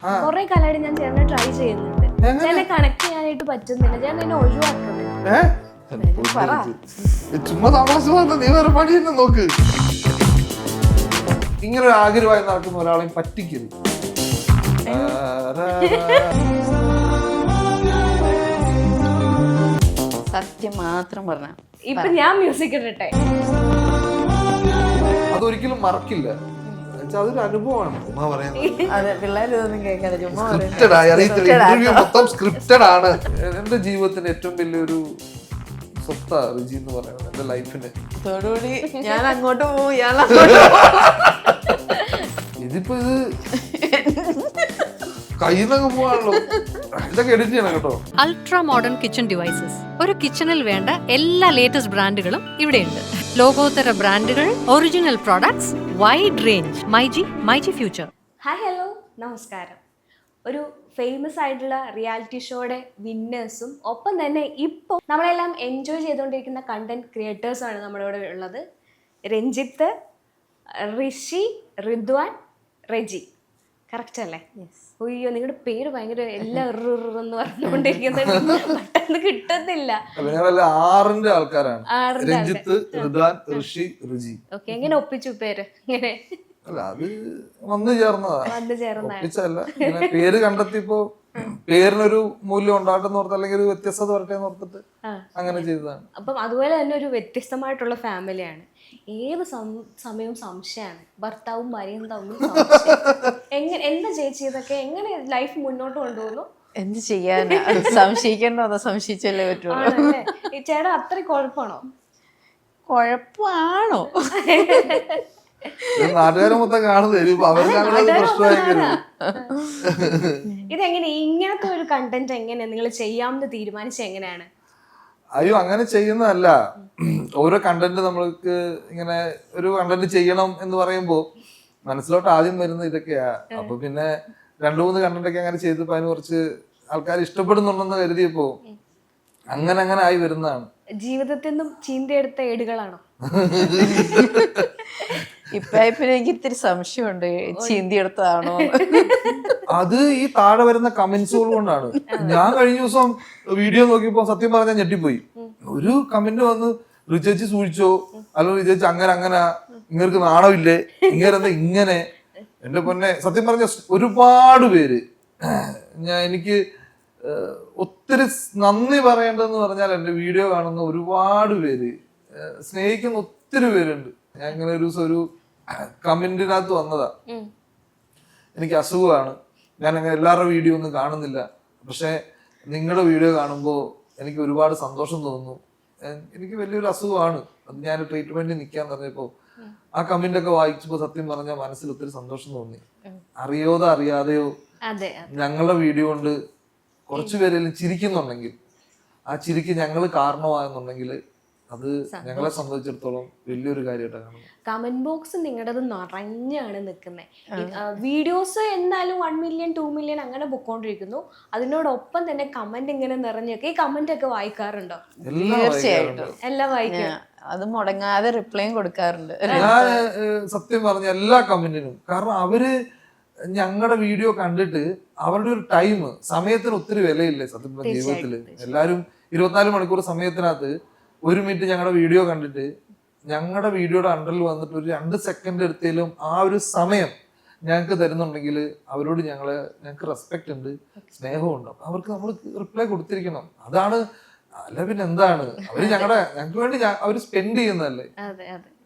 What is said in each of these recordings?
കുറെ കാലമായിട്ട് ഞാൻ ചേട്ടനെ ട്രൈ ചെയ്യുന്നുണ്ട്. ചേട്ടനെ കണക്ട് ചെയ്യാനായിട്ട് പറ്റുന്നില്ല. ഞാൻ എന്നെ ഒഴിവാക്കുന്നില്ല. ചുമ്മാ താമസം നീ വേറെ പണി തന്നെ നോക്ക്. ഇങ്ങനെ ഒരു ആഗ്രഹമായി നടക്കുന്ന ഒരാളെയും പറ്റിക്കരുത്. സത്യം മാത്രം പറഞ്ഞ ഇപ്പൊ ഞാൻ മ്യൂസിക് ഇടട്ടെ, അതൊരിക്കലും മറക്കില്ല. അതൊരു അനുഭവമാണ്. അതെ, പിള്ളേരൊന്നും കേൾക്കാതെ ചുമ്മാ ഇന്റർവ്യൂ മൊത്തം സ്ക്രിപ്റ്റഡ് ആണ്. എന്റെ ജീവിതത്തിന്റെ ഏറ്റവും വലിയൊരു സ്വത്താ റിജി എന്ന് പറയുന്നത്. എന്റെ ലൈഫിന് തോടുകൂടി ഞാൻ അങ്ങോട്ട് പോകും, ഇയാൾ അങ്ങോട്ട് ഇതിപ്പോ ഇത് കയ്യിന്നങ്ങ് പോവാണല്ലോ. ഇതൊക്കെ എഡിറ്റ് ചെയ്യണം കേട്ടോ. Ultra modern kitchen devices. ഒരു കിച്ചണിൽ വേണ്ട എല്ലാ ലേറ്റസ്റ്റ് ബ്രാൻഡുകളും ഇവിടെയുണ്ട്. ലോകോത്തര ബ്രാൻഡുകൾ, original products, wide range. MyG future. Hi, hello, നമസ്കാരം. ഒരു ഫേമസ് ആയിട്ടുള്ള റിയാലിറ്റി ഷോയുടെ വിന്നേഴ്സും ഒപ്പം തന്നെ ഇപ്പോൾ നമ്മളെല്ലാം എൻജോയ് ചെയ്തുകൊണ്ടിരിക്കുന്ന കണ്ടന്റ് ക്രിയേറ്റേഴ്സാണ് നമ്മുടെ ഇവിടെ ഉള്ളത്. രഞ്ജിത്ത്, ഋഷി, റിദ്വാൻ, റെജി. കറക്റ്റ് അല്ലേ? അയ്യോ, നിങ്ങളുടെ പേര് ഭയങ്കര എല്ലാം എന്ന് പറഞ്ഞുകൊണ്ടിരിക്കുന്നുണ്ട്. പെട്ടെന്ന് കിട്ടുന്നില്ല. ആറിന്റെ ആൾക്കാരാണ്. രഞ്ജിത്ത്, റിദ്വാൻ, ഋഷി, റിജി. ഓക്കെ, എങ്ങനെ ഒപ്പിച്ചു പേര്? ഇങ്ങനെ അല്ല, അത് വന്നു ചേർന്നതല്ല. പേര് കണ്ടെത്തിയപ്പോ പേരിനൊരു മൂല്യം ഉണ്ടാകട്ടെന്ന് ഓർത്ത്, അല്ലെങ്കിൽ ഒരു വ്യത്യസ്തത വരട്ടെ എന്ന് ഓർത്തിട്ട് അങ്ങനെ ചെയ്തതാണ്. അപ്പം അതുപോലെ തന്നെ ഒരു വ്യത്യസ്തമായിട്ടുള്ള ഫാമിലിയാണ്. ഏത് സമയവും സംശയമാണ്. ഭർത്താവും ഭാര്യയും തമ്മിൽ സംശയം. എന്താ ചേച്ചി ഇതൊക്കെ? എങ്ങനെ ലൈഫ് മുന്നോട്ട് കൊണ്ടുപോകുന്നു? എന്ത് ചെയ്യാനാ? സംശയിക്കണ്ടോ? അതോ സംശയിച്ചല്ലേ പറ്റുള്ളൂ. ഈ ചേട്ടാ അത്ര കുഴപ്പമാണോ? കുഴപ്പമാണോ? നാട്ടുകാരെ മൊത്തം കാണുന്നത് ഇതെങ്ങനെ ഇങ്ങനത്തെ ഒരു കണ്ടന്റ് എങ്ങനെ നിങ്ങൾ ചെയ്യാമെന്ന് തീരുമാനിച്ച എങ്ങനെയാണ്? അയ്യോ, അങ്ങനെ ചെയ്യുന്നതല്ല. ഓരോ കണ്ടന്റ് നമ്മൾക്ക് ഇങ്ങനെ ഒരു കണ്ടന്റ് ചെയ്യണം എന്ന് പറയുമ്പോ മനസ്സിലോട്ട് ആദ്യം വരുന്നത് ഇതൊക്കെയാ. അപ്പൊ പിന്നെ 2-3 കണ്ടന്റ് ഒക്കെ അങ്ങനെ ചെയ്തപ്പോ അതിന് കുറച്ച് ആൾക്കാർ ഇഷ്ടപ്പെടുന്നുണ്ടെന്ന് കരുതിയപ്പോ അങ്ങനെ ആയി വരുന്നതാണ്. ജീവിതത്തിൽ നിന്നും ചീന്തിയെടുത്ത ഏടുകളാണോ? ഇപ്പൊ എനിക്ക് ഇത്തിരി സംശയമുണ്ട്, ചീന്തിയെടുത്തതാണോ? അത് ഈ താഴെ വരുന്ന കമന്റ്സുകൾ കൊണ്ടാണ്. ഞാൻ കഴിഞ്ഞ ദിവസം വീഡിയോ നോക്കിയപ്പോ സത്യം പറഞ്ഞാൽ ഞെട്ടിപ്പോയി. ഒരു കമന്റ് വന്ന്, റിചേച്ചി സൂക്ഷിച്ചോ, അല്ലെങ്കിൽ റിചേച്ചി അങ്ങനെ ഇങ്ങൾക്ക് നാണമില്ലേ, ഇങ്ങനെ ഇങ്ങനെ. എന്റെ പൊന്നെ, സത്യം പറഞ്ഞ ഒരുപാട് പേര് എനിക്ക് ഒത്തിരി നന്ദി പറയേണ്ടതെന്ന് പറഞ്ഞാൽ, എന്റെ വീഡിയോ കാണുന്ന ഒരുപാട് പേര്, സ്നേഹിക്കുന്ന ഒത്തിരി പേരുണ്ട്. ഞാൻ ഇങ്ങനെ ഒരു ദിവസം ഒരു കമന്റിനകത്ത് വന്നതാ, എനിക്ക് അസുഖമാണ്, ഞാൻ അങ്ങനെ എല്ലാവരുടെ വീഡിയോ ഒന്നും കാണുന്നില്ല, പക്ഷെ നിങ്ങളുടെ വീഡിയോ കാണുമ്പോൾ എനിക്ക് ഒരുപാട് സന്തോഷം തോന്നുന്നു. എനിക്ക് വലിയൊരു അസുഖമാണ്, അത് ഞാൻ ട്രീറ്റ്മെന്റിൽ നിൽക്കാൻ പറഞ്ഞപ്പോ ആ കമന്റ് ഒക്കെ വായിച്ചപ്പോ സത്യം പറഞ്ഞാൽ മനസ്സിൽ ഒത്തിരി സന്തോഷം തോന്നി. അറിയാതെയോ ഞങ്ങളുടെ വീഡിയോ കൊണ്ട് കുറച്ചു പേരെങ്കിലും ചിരിക്കുന്നുണ്ടെങ്കിൽ, ആ ചിരിക്ക് ഞങ്ങൾ കാരണമാകുന്നുണ്ടെങ്കിൽ, അത് ഞങ്ങളെ സംബന്ധിച്ചിടത്തോളം വലിയൊരു കാര്യമായിട്ടാണ് കാണുന്നത്. കമന്റ് ബോക്സ് നിങ്ങളുടേത് നിറഞ്ഞാണ് നിൽക്കുന്നത്. വീഡിയോസ് എന്നാലും 1 മില്യൺ 2 മില്യൺ അങ്ങനെ പൊക്കോണ്ടിരിക്കുന്നു. അതിനോടൊപ്പം തന്നെ കമന്റ് ഇങ്ങനെ നിറഞ്ഞൊക്കെ. ഈ കമന്റ് ഒക്കെ വായിക്കാറുണ്ടോ? തീർച്ചയായിട്ടും എല്ലാം വായിക്കും. അത് മുടങ്ങാതെ റിപ്ലൈയും കൊടുക്കാറുണ്ട് ഞാൻ. സത്യം പറഞ്ഞ എല്ലാ കമന്റിനും, കാരണം അവര് ഞങ്ങളുടെ വീഡിയോ കണ്ടിട്ട് അവരുടെ ഒരു സമയത്തിന് ഒത്തിരി വിലയില്ലേ സത്യം പറഞ്ഞ ജീവിതത്തില്. എല്ലാരും 24 മണിക്കൂർ സമയത്തിനകത്ത് 1 മിനിറ്റ് ഞങ്ങളുടെ വീഡിയോ കണ്ടിട്ട് ഞങ്ങളുടെ വീഡിയോയുടെ അണ്ടറിൽ വന്നിട്ട് ഒരു 2 സെക്കൻഡ് എടുത്തേലും ആ ഒരു സമയം ഞങ്ങൾക്ക് തരുന്നുണ്ടെങ്കിൽ അവരോട് ഞങ്ങൾക്ക് റെസ്പെക്ട് ഉണ്ട്, സ്നേഹമുണ്ട്. അവർക്ക് നമ്മൾ റിപ്ലൈ കൊടുത്തിരിക്കണം. അതാണ്. അല്ല പിന്നെ എന്താണ്? അവര് ഞങ്ങൾക്ക് വേണ്ടി അവര് സ്പെൻഡ് ചെയ്യുന്നതല്ലേ.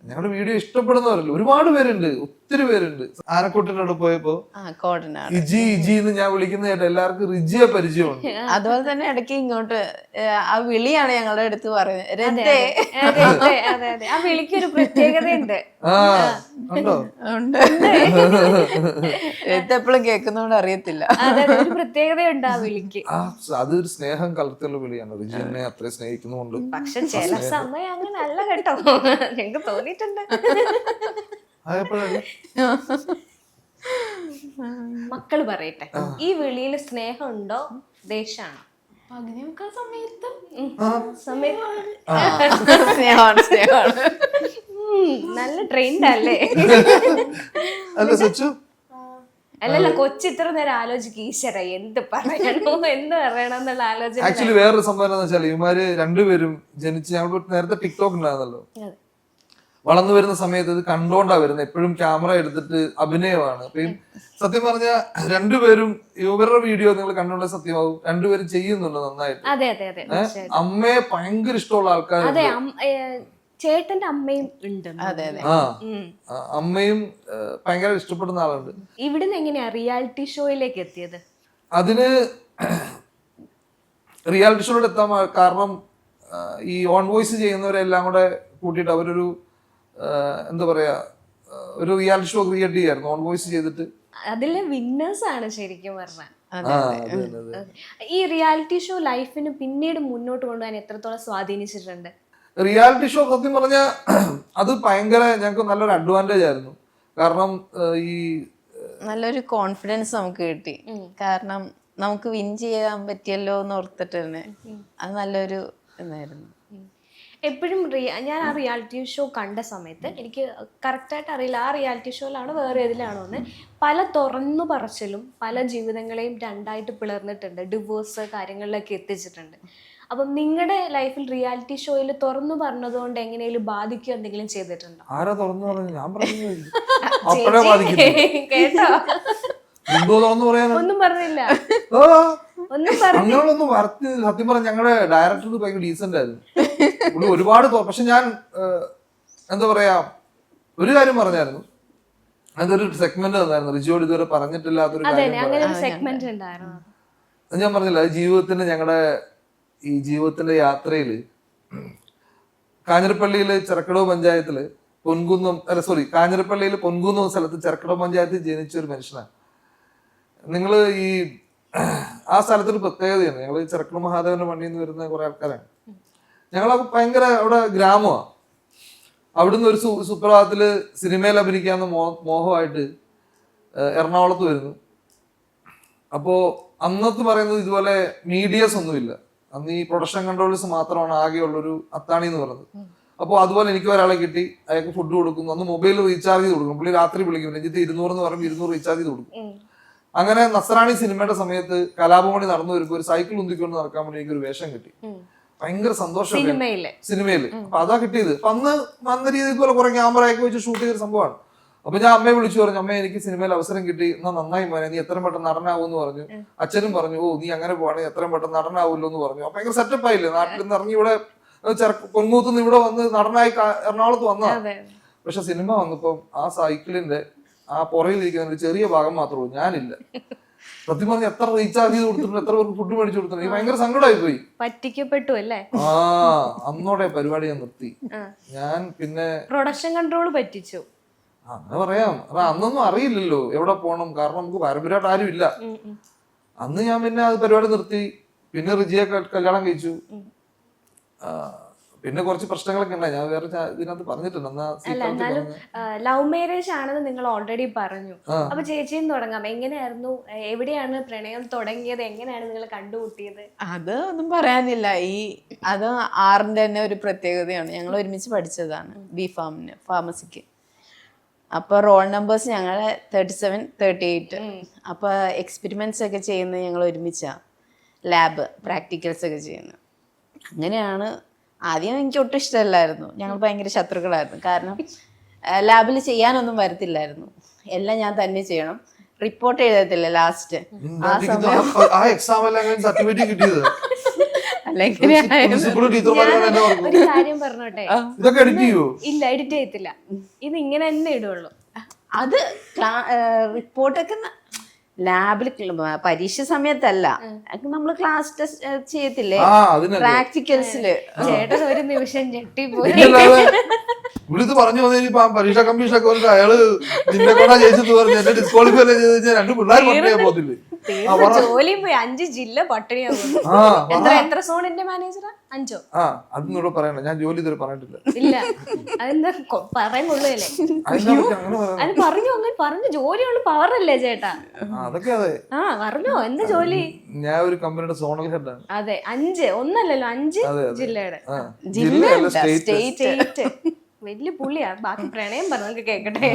ഞങ്ങളുടെ വീഡിയോ ഇഷ്ടപ്പെടുന്നവരല്ലേ ഒരുപാട് പേരുണ്ട്, ഒത്തിരി പേരുണ്ട്. ആനക്കൂട്ടിനോട് പോയപ്പോ ഇജി എന്ന് ഞാൻ വിളിക്കുന്ന കേട്ടോ, എല്ലാവർക്കും റിജിയെ പരിചയമുണ്ട്. അതുപോലെ തന്നെ ഇടയ്ക്ക് ഇങ്ങോട്ട് ആ വിളിയാണ് ഞങ്ങളുടെ അടുത്ത് പറയുന്നത്. ആ വിളിക്കൊരു പ്രത്യേകതയുണ്ട്. ഉണ്ടോ? ഉണ്ട്. എപ്പോഴും കേൾക്കുന്നോണ്ട് അറിയത്തില്ല. ഒരു പ്രത്യേകതയുണ്ട് ആ വിളിക്ക്. അതൊരു സ്നേഹം കലർത്തുള്ള വിളിയാണ്. റിജി എന്നെ അത്രയും സ്നേഹിക്കുന്നുണ്ട്. പക്ഷെ ചില സമയം അങ്ങനെ അല്ല കേട്ടോ, ഞങ്ങൾക്ക് തോന്നിയിട്ടുണ്ട്. മക്കള് പറയട്ടെ, ഈ വിളിയിൽ സ്നേഹമുണ്ടോ ദേഷ്യാണോ? നല്ല ട്രെയിൻഡ് അല്ലേ? അല്ലല്ല കൊച്ചി ഇത്ര നേരം ആലോചിക്കും ഈശ്വര എന്ത് പറയണോ എന്ത് പറയണം എന്നുള്ള ആലോചന. ആക്ച്വലി വേറൊരു സംഭവം എന്താണെന്ന് വെച്ചാൽ ഇവന്മാര് രണ്ടുപേരും ജനിച്ച് ഞങ്ങൾ നേരത്തെ ടിക്ടോക്ക് ഉണ്ടായിരുന്നല്ലോ, വളർന്നു വരുന്ന സമയത്ത് ഇത് കണ്ടോണ്ടാ വരുന്നത്, എപ്പോഴും ക്യാമറ എടുത്തിട്ട് അഭിനയമാണ്. അപ്പൊ സത്യം പറഞ്ഞ രണ്ടുപേരും ഇവരുടെ വീഡിയോ നിങ്ങൾ കണ്ടോണ്ട സത്യമാവും, രണ്ടുപേരും ചെയ്യുന്നുണ്ട് നന്നായിട്ട്. അതെ അതെ അതെ അമ്മയെ ഭയങ്കര ഇഷ്ടമുള്ള ആൾക്കാർ. അതെ ചേട്ടന്റെ അമ്മയും ഉണ്ട്. അതെ അതെ അമ്മയും ഭയങ്കര ഇഷ്ടപ്പെടുന്ന ആളുണ്ട്. ഇവിടുന്ന് എങ്ങനെയാ റിയാലിറ്റി ഷോയിലേക്ക് എത്തിയത്? അതിന് റിയാലിറ്റി ഷോയിൽ എത്താൻ കാരണം ഈ ഓൺ വോയിസ് ചെയ്യുന്നവരെല്ലാം കൂടെ കൂട്ടിയിട്ട് അവരൊരു എന്താ പറയാ ഒരു റിയാലിറ്റി ഷോ ക്രിയേറ്റ് ചെയ്യായിരുന്നു ഓൺ വോയിസ് ചെയ്തിട്ട്. അതിലെ വിന്നേഴ്സ് ആണ് ശരിക്കും പറഞ്ഞാൽ. ഈ റിയാലിറ്റി ഷോ ലൈഫിന് പിന്നീട് മുന്നോട്ട് കൊണ്ടുപോകാൻ എത്രത്തോളം സ്വാധീനിച്ചിട്ടുണ്ട്? റിയാലിറ്റി ഷോ സത്യം പറഞ്ഞ അത് ഭയങ്കര ഞങ്ങൾക്ക് നല്ലൊരു അഡ്വാൻറ്റേജ് ആയിരുന്നു. കാരണം ഈ നല്ലൊരു കോൺഫിഡൻസ് നമുക്ക് കിട്ടി. കാരണം നമുക്ക് വിൻ ചെയ്യാൻ പറ്റിയല്ലോ എന്ന് ഓർത്തിട്ട് തന്നെ അത് നല്ലൊരു ഇതായിരുന്നു. എപ്പോഴും ഞാൻ ആ റിയാലിറ്റി ഷോ കണ്ട സമയത്ത് എനിക്ക് കറക്റ്റായിട്ട് അറിയില്ല ആ റിയാലിറ്റി ഷോയിലാണോ വേറെ ഏതിലാണോ എന്ന്, പല തുറന്നു പറച്ചിലും പല ജീവിതങ്ങളെയും രണ്ടായിട്ട് പിളർന്നിട്ടുണ്ട്, ഡിവോഴ്സ് കാര്യങ്ങളിലൊക്കെ എത്തിച്ചിട്ടുണ്ട്. അപ്പം നിങ്ങളുടെ ലൈഫിൽ റിയാലിറ്റി ഷോയിൽ തുറന്നു പറഞ്ഞതുകൊണ്ട് എങ്ങനെയും ബാധിക്കുക എന്തെങ്കിലും ചെയ്തിട്ടുണ്ടോ? ആരാ തുറന്നു പറഞ്ഞു? ഞാൻ പറഞ്ഞു കേട്ടോ, എന്തോ തുറന്നു പറയാനോ ഒന്നും പറഞ്ഞില്ല. അങ്ങനെയൊന്നും വരത്തി. സത്യം പറഞ്ഞ ഞങ്ങളുടെ ഡയറക്ടർ ഭയങ്കര ഡീസന്റ് ആയിരുന്നു, പുള്ളി ഒരുപാട്. പക്ഷെ ഞാൻ എന്താ പറയാ ഒരു കാര്യം പറഞ്ഞായിരുന്നു, അതൊരു സെഗ്മെന്റ് തന്നായിരുന്നു, റിജോട് ഇതുവരെ പറഞ്ഞിട്ടില്ലാത്തൊരു കാര്യം. ഞാൻ പറഞ്ഞില്ല, ജീവിതത്തിന്റെ ഞങ്ങളുടെ ഈ ജീവിതത്തിന്റെ യാത്രയില് കാഞ്ഞിരപ്പള്ളിയില് ചെറക്കടവ് പഞ്ചായത്തില് കാഞ്ഞിരപ്പള്ളിയില് പൊൻകുന്നം സ്ഥലത്ത് ചെറക്കടവ് പഞ്ചായത്തിൽ ജനിച്ച ഒരു മനുഷ്യനാണ്. നിങ്ങള് ഈ ആ സ്ഥലത്തൊരു പ്രത്യേകതയാണ്, ഞങ്ങൾ ചെറക്കട മഹാദേവന്റെ മണ്ണിൽ നിന്ന് വരുന്ന കുറെ ആൾക്കാരാണ്. ഞങ്ങളൊക്കെ ഭയങ്കര അവിടെ ഗ്രാമമാണ്. അവിടുന്ന് ഒരു സുപ്രഭാതത്തില് സിനിമയിൽ അഭിനയിക്കാവുന്ന മോഹമായിട്ട് എറണാകുളത്ത് വരുന്നു. അപ്പോ അന്നത്തെ പറയുന്നത് ഇതുപോലെ മീഡിയസ് ഒന്നുമില്ല, അന്ന് ഈ പ്രൊഡക്ഷൻ കൺട്രോളേഴ്സ് മാത്രമാണ് ആകെയുള്ളൊരു അത്താണി എന്ന് പറയുന്നത്. അപ്പോൾ അതുപോലെ എനിക്ക് ഒരാളെ കിട്ടി, അയാൾക്ക് ഫുഡ് കൊടുക്കുന്നു. അന്ന് മൊബൈൽ റീചാർജ് ചെയ്ത് കൊടുക്കും, പുള്ളി രാത്രി വിളിക്കും, രഞ്ജിത്ത് 200 എന്ന് പറയുമ്പോൾ 200 റീചാർജ് ചെയ്ത് കൊടുക്കും. അങ്ങനെ നസ്രാണി സിനിമയുടെ സമയത്ത് കലാപമണി നടന്നു വരുമ്പോൾ ഒരു സൈക്കിൾ ഉന്തിക്കൊണ്ട് നടക്കാൻ വേണ്ടി എനിക്ക് ഒരു വേഷം കിട്ടി. ഭയങ്കര സന്തോഷം സിനിമയില്. അപ്പൊ അതാ കിട്ടിയത്. അപ്പൊ അന്ന് രീതിയിൽ പോലെ കുറെ ക്യാമറ ഒക്കെ വെച്ച് ഷൂട്ട് ചെയ്ത സംഭവമാണ്. അപ്പൊ ഞാൻ അമ്മയെ വിളിച്ചു പറഞ്ഞു, അമ്മ എനിക്ക് സിനിമയിൽ അവസരം കിട്ടി, എന്നാ നന്നായി മോനെ, നീ എത്രയും പെട്ടെന്ന് നടനാവും എന്ന് പറഞ്ഞു. അച്ഛനും പറഞ്ഞു, ഓ നീ അങ്ങനെ പോവാണെങ്കിൽ എത്രയും പെട്ടെന്ന് നടനാവുമല്ലോ എന്ന് പറഞ്ഞു. അപ്പൊ ഭയങ്കര സെറ്റപ്പ് ആയില്ലേ, നാട്ടിൽ നിന്ന് ഇറങ്ങി ഇവിടെ പൊൻകൂത്തുനിന്ന് ഇവിടെ വന്ന് നടനായി എറണാകുളത്ത് വന്നതാ. പക്ഷെ സിനിമ വന്നപ്പം ആ സൈക്കിളിന്റെ ആ പുറകിലിരിക്കുന്ന ഒരു ചെറിയ ഭാഗം മാത്രമേ ഉള്ളൂ, ഞാനില്ല. സത്യം പറഞ്ഞ എത്ര റീചാർജ് ചെയ്ത് കൊടുത്തിട്ടുണ്ട്, എത്ര പേർക്ക് ഫുഡ് മേടിച്ചു കൊടുത്തിട്ടുണ്ട്. എനിക്ക് ഭയങ്കര സങ്കടമായി പോയി, പറ്റിക്കപ്പെട്ടു അല്ലേ. അന്നോടെ പരിപാടി ഞാൻ നിർത്തി. ഞാൻ പിന്നെ പ്രൊഡക്ഷൻ കൺട്രോൾ പറ്റിച്ചു അങ്ങനെ പറയാം. അന്നൊന്നും അറിയില്ലല്ലോ എവിടെ പോകണം, കാരണം നമുക്ക് പാരമ്പര്യമായിട്ട് ആരും ഇല്ല. അന്ന് ഞാൻ പിന്നെ അത് പരിപാടി നിർത്തി. പിന്നെ റിജിയെ കല്യാണം കഴിച്ചു. പിന്നെ കുറച്ച് പ്രശ്നങ്ങളൊക്കെ ഉണ്ടായി, ഞാൻ വേറെ ഇതിനകത്ത് പറഞ്ഞിട്ടുണ്ട്. എന്നാലും ലവ് മാരേജ് ആണെന്ന് നിങ്ങൾ ഓൾറെഡി പറഞ്ഞു. അപ്പൊ ചേച്ചിയും തുടങ്ങാം, എങ്ങനെയായിരുന്നു, എവിടെയാണ് പ്രണയം തുടങ്ങിയത്, എങ്ങനെയാണ് നിങ്ങൾ കണ്ടുമുട്ടിയത്? അത് ഒന്നും പറയാനില്ല. അത് ആറിന്റെ തന്നെ ഒരു പ്രത്യേകതയാണ്. ഞങ്ങൾ ഒരുമിച്ച് പഠിച്ചതാണ് ഫാർമസിക്ക്. അപ്പോൾ റോൾ നമ്പേഴ്സ് ഞങ്ങളെ 37, 38. അപ്പോൾ എക്സ്പെരിമെന്റ്സ് ഒക്കെ ചെയ്യുന്നത് ഞങ്ങൾ ഒരുമിച്ചാണ്, ലാബ് പ്രാക്ടിക്കൽസ് ഒക്കെ ചെയ്യുന്നത്. അങ്ങനെയാണ്. ആദ്യം എനിക്ക് ഒട്ടും ഇഷ്ടമല്ലായിരുന്നു, ഞങ്ങൾ ഭയങ്കര ശത്രുക്കളായിരുന്നു. കാരണം ലാബിൽ ചെയ്യാനൊന്നും വരത്തില്ലായിരുന്നു, എല്ലാം ഞാൻ തന്നെ ചെയ്യണം. റിപ്പോർട്ട് എഴുതത്തില്ല ലാസ്റ്റ് ആ സമയം. ഒരു കാര്യം പറഞ്ഞോട്ടെ, ഇല്ല എഡിറ്റ് ചെയ്യത്തില്ല, ഇത് ഇങ്ങനെ തന്നെ ഇടുള്ളൂ. അത് റിപ്പോർട്ടൊക്കെ ലാബിൽ പരീക്ഷ സമയത്തല്ല, നമ്മള് ക്ലാസ് ടെസ്റ്റ് ചെയ്യത്തില്ലേ പ്രാക്ടിക്കൽസില്. ചേട്ടൻ ഒരു നിമിഷം ഞെട്ടിപ്പോയി. ഇവിടുത്തെ പറഞ്ഞു വന്നിട്ട് പരീക്ഷ കമ്മീഷൻ ഒക്കെ വന്നിട്ട് അയാള് നിന്നെ കൊണ്ടാ ജയിച്ചെന്ന് പറഞ്ഞു എന്നെ ഡിസ്ക്വാളിഫൈ ചെയ്ത് 2 പിള്ളേർ പട്ടിണിയാ പോകത്തില്ലേ. ജോലിയും പോയി 5 ജില്ല പട്ടിണിയാകും. എത്ര സോണിന്റെ മാനേജറാ? 5. അതൊന്നും ഇവിടെ പറയണ്ട, ഞാൻ ജോലി ഇതുവരെ പറഞ്ഞിട്ടില്ല. ഇല്ല അതെന്താ പറയുന്നുള്ളൂല്ലേ? അത് പറഞ്ഞു ജോലിയുള്ള പവറല്ലേ ചേട്ടാ? അതൊക്കെ അതെ. പറഞ്ഞോ എന്താ ജോലി? ഞാൻ ഒരു കമ്പനിയുടെ സോണൽ ഹെഡാണ്. അതെ 5 ഒന്നല്ലല്ലോ 5 ജില്ലയുടെ സ്റ്റേറ്റ്. വലിയ പുള്ളിയാ. ബാക്കി പ്രണയം പറഞ്ഞു കേക്കട്ടെ.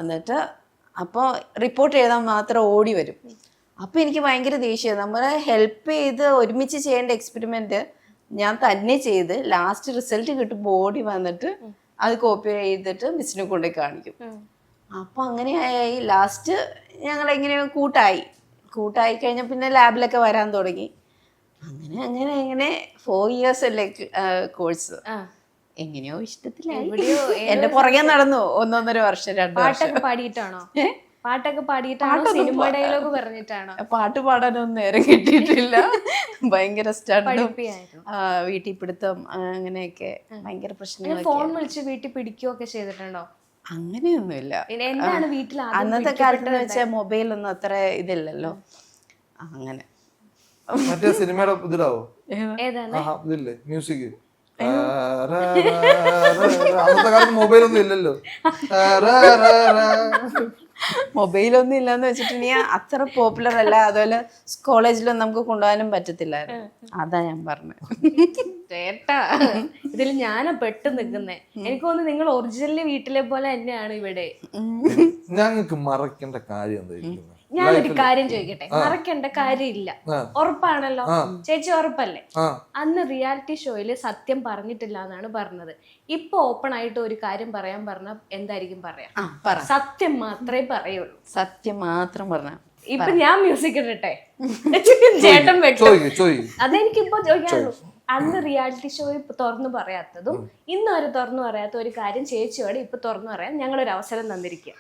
എന്നിട്ട് അപ്പോൾ റിപ്പോർട്ട് എഴുതാൻ മാത്രം ഓടി വരും. അപ്പോൾ എനിക്ക് ഭയങ്കര ദേഷ്യം. നമ്മളെ ഹെൽപ്പ് ചെയ്ത് ഒരുമിച്ച് ചെയ്യേണ്ട എക്സ്പെരിമെന്റ് ഞാൻ തന്നെ ചെയ്ത് ലാസ്റ്റ് റിസൾട്ട് കിട്ടുമ്പോൾ ഓടി വന്നിട്ട് അത് കോപ്പി ചെയ്തിട്ട് മിസ്സിനെ കൊണ്ടുപോയി കാണിക്കും. അപ്പോൾ അങ്ങനെയായി ലാസ്റ്റ് ഞങ്ങളെങ്ങനെ കൂട്ടായി കഴിഞ്ഞാൽ പിന്നെ ലാബിലൊക്കെ വരാൻ തുടങ്ങി. അങ്ങനെ 4 years അല്ലേ കോഴ്സ്. എങ്ങനെയോ ഇഷ്ടത്തിലായി. എന്റെ പുറകെ നടന്നു 1.5 വർഷം 2 വർഷം. പാട്ടൊക്കെ പാടിയിട്ടാണോ? പാട്ടൊക്കെ പാടിയിട്ടാണോ? Cinema dialogue പറഞ്ഞിട്ടാണോ? പാട്ട് പാടാനൊന്നും നേരം കിട്ടിയിട്ടില്ല. ഭയങ്കര സ്റ്റണ്ടും വീട്ടിൽ പിടുത്തം അങ്ങനെയൊക്കെ ഭയങ്കര പ്രശ്നങ്ങൾ. ഫോൺ വിളിച്ച് വീട്ടിൽ പിടിക്കുകയൊക്കെ ചെയ്തിട്ടുണ്ടോ? അങ്ങനെയൊന്നുമില്ല. എന്താണ് വീട്ടിൽ അന്നത്തെ കാലത്ത് വെച്ചാൽ മൊബൈലൊന്നും അത്ര ഇതില്ലല്ലോ. അങ്ങനെ മറ്റേ സിനിമയുടെ ഇതിലാവോ ഏതാണ് ഇതില്ലേ മ്യൂസിക്? അന്നത്തെ കാലത്ത് മൊബൈലൊന്നും ഇല്ലല്ലോ. മൊബൈലൊന്നും ഇല്ലാന്ന് വെച്ചിട്ടുണ്ടെങ്കിൽ അത്ര പോപ്പുലർ അല്ല. അതുപോലെ കോളേജിലൊന്നും നമുക്ക് കൊണ്ടുപോകാനും പറ്റത്തില്ലായിരുന്നു. അതാ ഞാൻ പറഞ്ഞത്. ചേട്ടാ ഇതിൽ ഞാനാ പെട്ട് നിൽക്കുന്നേ. എനിക്ക് തോന്നുന്നു നിങ്ങൾ ഒറിജിനലി വീട്ടിലെ പോലെ തന്നെയാണ് ഇവിടെ. ഞങ്ങൾക്ക് മറക്കേണ്ട കാര്യം എന്തായിരിക്കും? ഞാനൊരു കാര്യം ചോദിക്കട്ടെ, മറക്കേണ്ട കാര്യമില്ല, ഉറപ്പാണല്ലോ ചേച്ചി? ഉറപ്പല്ലേ? അന്ന് റിയാലിറ്റി ഷോയില് സത്യം പറഞ്ഞിട്ടില്ല എന്നാണ് പറഞ്ഞത്. ഇപ്പൊ ഓപ്പൺ ആയിട്ട് ഒരു കാര്യം പറയാൻ പറഞ്ഞ എന്തായിരിക്കും പറയാ? സത്യം മാത്രമേ പറയുള്ളൂ. സത്യം മാത്രം പറഞ്ഞ. ഇപ്പൊ ഞാൻ മ്യൂസിക് ഇടട്ടെ, ചേട്ടൻ വെട്ടോ? അതെനിക്കിപ്പോ ചോദിക്കാനുള്ളൂ. അന്ന് റിയാലിറ്റി ഷോ തുറന്നു പറയാത്തതും ഇന്ന് ഒരു തുറന്നു പറയാത്ത ഒരു കാര്യം ചേച്ചിയോട് ഇപ്പൊ തുറന്നു പറയാൻ ഞങ്ങളൊരു അവസരം തന്നിരിക്കുക.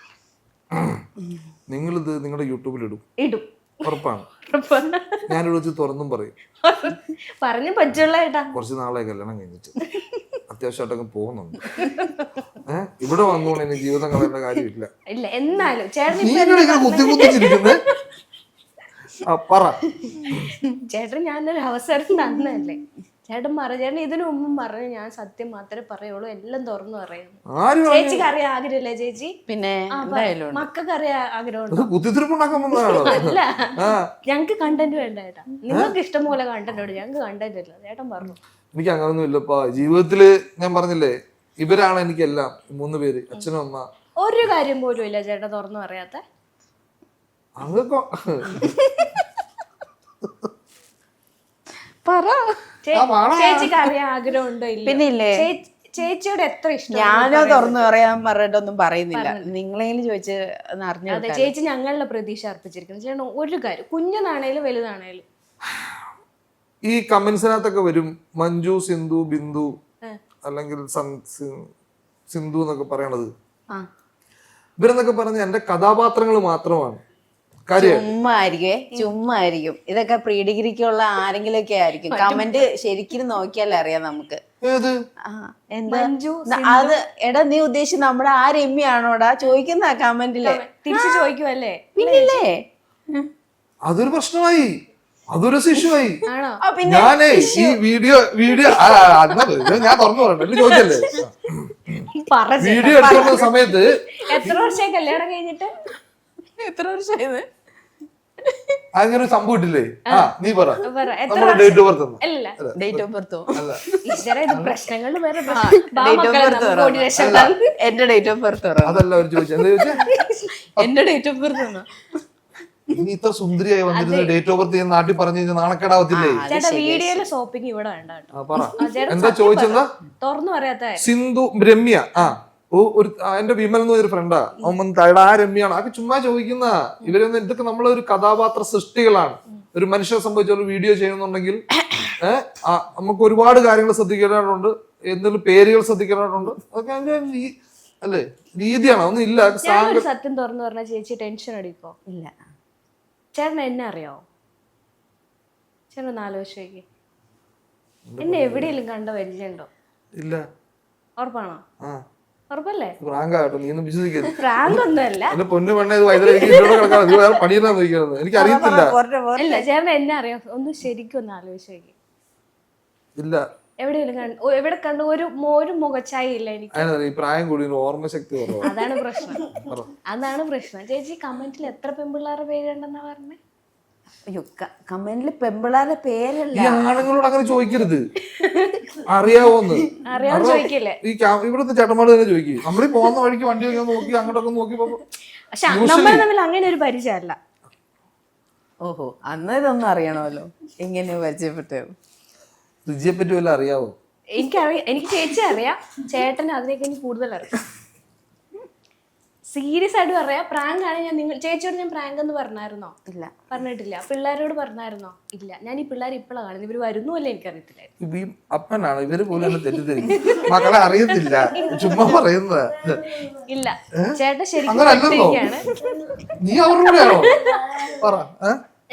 നിങ്ങളിത് നിങ്ങളുടെ യൂട്യൂബിൽ ഇടും? ഉറപ്പാണ്? ഞാനിവിടെ വെച്ച് തുറന്നും പറയും. പറഞ്ഞു പറ്റുള്ള ഏട്ടാ. കുറച്ച് നാളെ കല്യാണം കഴിഞ്ഞിട്ട് അത്യാവശ്യമായിട്ടൊക്കെ പോകുന്നുണ്ട്. ഇവിടെ വന്നുകൊണ്ട് എന്റെ ജീവിതം കളയേണ്ട കാര്യമില്ല. ഇല്ല എന്നാലും ചേട്ടൻ ചേട്ടൻ ഞാനൊരു അവസരം തന്നല്ലേ. ചേട്ടൻ ചേട്ടൻ ഇതിനു മുമ്പും പറഞ്ഞു ഞാൻ സത്യം മാത്രമേ പറയുള്ളൂ, എല്ലാം തുറന്നു പറയുന്നു. ചേച്ചിക്ക് അറിയാൻ ആഗ്രഹമില്ലേ ചേച്ചി? പിന്നെ മക്കൾക്ക് അറിയാൻ ആഗ്രഹമുണ്ടോ? അല്ല, ഞങ്ങക്ക് കണ്ടന്റ് വേണ്ട ചേട്ടാ. നിങ്ങൾക്ക് ഇഷ്ടം പോലെ കണ്ടന്റ് ഉണ്ട്, ഞങ്ങക്ക് കണ്ടന്റ് ഇല്ല. ചേട്ടൻ പറഞ്ഞു. എനിക്ക് അങ്ങനൊന്നും ഇല്ലപ്പാ ജീവിതത്തില്. ഞാൻ പറഞ്ഞില്ലേ ഇവരാണ് എനിക്കെല്ലാം. 3 പേര്, അച്ഛനും അമ്മ. ഒരു കാര്യം പോലും ഇല്ല ചേട്ടാ തുറന്നു പറയാത്ത? അങ്ങൊക്കെ ചേച്ചിക്ക് അറിയാൻ ആഗ്രഹമുണ്ടോ? പിന്നില്ലേ ചേച്ചിയോട് എത്ര ഇഷ്ടം? ഞാനോ തുറന്നു പറയാൻ പറഞ്ഞിട്ടൊന്നും പറയുന്നില്ല. നിങ്ങളെങ്കിലും ചോദിച്ച് അറിഞ്ഞു. അതെ ചേച്ചി ഞങ്ങളുടെ പ്രതീക്ഷ അർപ്പിച്ചിരിക്കുന്നു. ചേട്ടൻ ഒരു കാര്യം, കുഞ്ഞനാണേലും വലുതാണേലും. ഈ കമന്റ്സിനകത്തൊക്കെ വരും മഞ്ജു, സിന്ധു, ബിന്ദു അല്ലെങ്കിൽ സിന്ധു എന്നൊക്കെ പറയണത്. ഇവരെന്നൊക്കെ പറഞ്ഞ എന്റെ കഥാപാത്രങ്ങൾ മാത്രമാണ്. ചുമ്മാ ആയിരിക്കും ഇതൊക്കെ. പ്രീ ഡിഗ്രിക്കുള്ള ആരെങ്കിലും ഒക്കെ ആയിരിക്കും. കമന്റ് ശരിക്കും നോക്കിയാലേ അറിയാം നമുക്ക്. എന്താ അത്? എടാ നീ ഉദ്ദേശിച്ച് നമ്മുടെ ആ രമ്യാണോടാ ചോദിക്കുന്ന കമന്റില്? തിരിച്ചു ചോദിക്കുവല്ലേ? പിന്നില്ലേ അതൊരു പ്രശ്നമായി, അതൊരു ഇഷ്യൂ ആയി. ഞാനേ ഈ വീഡിയോ ഞാൻ തുറന്നു പറയണ്ടേ ചോദിച്ചല്ലേ? വീഡിയോ എടുക്കുന്ന സമയത്ത് എത്ര വർഷമായി കല്യാണം കഴിഞ്ഞിട്ട്? എത്ര വർഷമായത്? അങ്ങനെ ഒരു സംഭവം ഇട്ടില്ലേ? നീ പറ. ഡേറ്റ് ഓഫ് ബർത്തോ? എന്റെ ഡേറ്റ് ഓഫ് ബർത്ത് അതല്ല അവർ ചോദിച്ചത്. എന്റെ ഡേറ്റ് ഓഫ് ബർത്ത് ഇനി ഇത്ര സുന്ദരിയായി വന്നിരുന്ന ഡേറ്റ് ഓഫ് ബർത്ത് നാട്ടിൽ പറഞ്ഞു കഴിഞ്ഞാൽ നാണക്കേടാവത്തില്ലേ? ഷോപ്പിംഗ് ഇവിടെ എന്താ ചോദിച്ചെന്താ? തുറന്നു പറയാത്ത സിന്ധു, രമ്യ. ഒരു എന്റെ വിമൽ എന്ന് ഒരു ഫ്രണ്ടാ. അവൻ തൈടാ രമ്യാണ്. അതൊക്കെ ചുമ്മാ ചോദിക്കുന്ന. ഇവരൊന്നും ഇതൊക്കെ നമ്മളൊരു കഥാപാത്ര സൃഷ്ടികളാണ്. ഒരു മനുഷ്യനെ സംബന്ധിച്ച ഒരു വീഡിയോ ചെയ്യുന്നുണ്ടെങ്കിൽ നമുക്ക് ഒരുപാട് കാര്യങ്ങൾ ശ്രദ്ധിക്കേണ്ടതുണ്ട്, എന്തെങ്കിലും പേരുകൾ ശ്രദ്ധിക്കേണ്ടതുണ്ട്. അതൊക്കെ അതിന്റെ അല്ലേ രീതിയാണ്. ഒന്നും ഇല്ല. സത്യം തുറന്നു പറഞ്ഞ ചേച്ചി ടെൻഷൻ അടിക്കോ? ഇല്ല. ചേട്ടൻ എന്നെ അറിയാവോ? ചേട്ടൻ ഒന്ന് ആലോചിച്ച് എന്നെ എവിടെയെങ്കിലും കണ്ട പരിചയമുണ്ടോ? ഇല്ല. ഉറപ്പാണോ? ഉറപ്പല്ലേ? എനിക്ക് അറിയത്തില്ല. ഇല്ല ചേട്ടൻ എന്നെ അറിയാം. ഒന്ന് ശരിക്കും ഒന്ന് ആലോചിച്ച് ഇല്ല. എവിടെയെങ്കിലും എവിടെ കണ്ടു ഒരു മുഖച്ചായ ഇല്ല എനിക്ക്. പ്രായം കൂടി ഓർമ്മശക്തി. അതാണ് പ്രശ്നം. ചേച്ചി കമന്റിൽ എത്ര പെൺപിള്ളേരുടെ പേരുണ്ടെന്നാ പറഞ്ഞേ? അയ്യോ കമന്റിൽ പെമ്പിളാരുടെ പേരല്ല. ഈ ആണുങ്ങളോട് അങ്ങനെ ചോദിക്കരുത്, അറിയാവോന്ന്. അറിയാൻ ചോദിക്കില്ലേ? ഈ ഇവിടുത്തെ ചേട്ടന്മാർ തന്നെ ചോദിക്കും. നമ്മളീ പോകുന്ന വഴിക്ക് വണ്ടി നോക്കി അങ്ങോട്ടൊക്കെ നോക്കിയപ്പോ പക്ഷെ നമ്മൾ തമ്മിൽ അങ്ങനെ ഒരു പരിചയമല്ല. ഓഹോ, അന്ന് ഇതൊന്നും അറിയണമല്ലോ, എങ്ങനെയാ പരിചയപ്പെട്ടത്? റിജിയെ പറ്റി വല്ല അറിയാവോ? എനിക്ക് ചേച്ചി അറിയാം, ചേട്ടന് അതിനേക്ക് എനിക്ക് കൂടുതൽ അറിയാം. സീരിയസ് ആയിട്ട് പറയാ, പ്രാങ്ക് ആണ്. ചേച്ചിയോട് ഞാൻ പ്രാങ്ക് എന്ന് പറഞ്ഞായിരുന്നോ? ഇല്ല, പറഞ്ഞിട്ടില്ല. പിള്ളേരോട് പറഞ്ഞായിരുന്നോ? ഇല്ല. ഞാൻ ഈ പിള്ളേർ ഇപ്പോഴാണ് കാണുന്നത്, ഇവര് വരുന്നുവല്ലേ എനിക്കറിയത്തില്ലായിരുന്നു. ഈ അപ്പനാണ്, ഇവര് പോലും എന്നെ തെറ്റിദ്ധരിക്കും. മക്കളെ അറിയത്തില്ല, ചുമ്മാ പറയുന്നതാ. ഇല്ല, ചേട്ടൻ ശരിക്കും അങ്ങനല്ലല്ലോ. നീ അവരുടെ കൂടെയാണോ? പറ.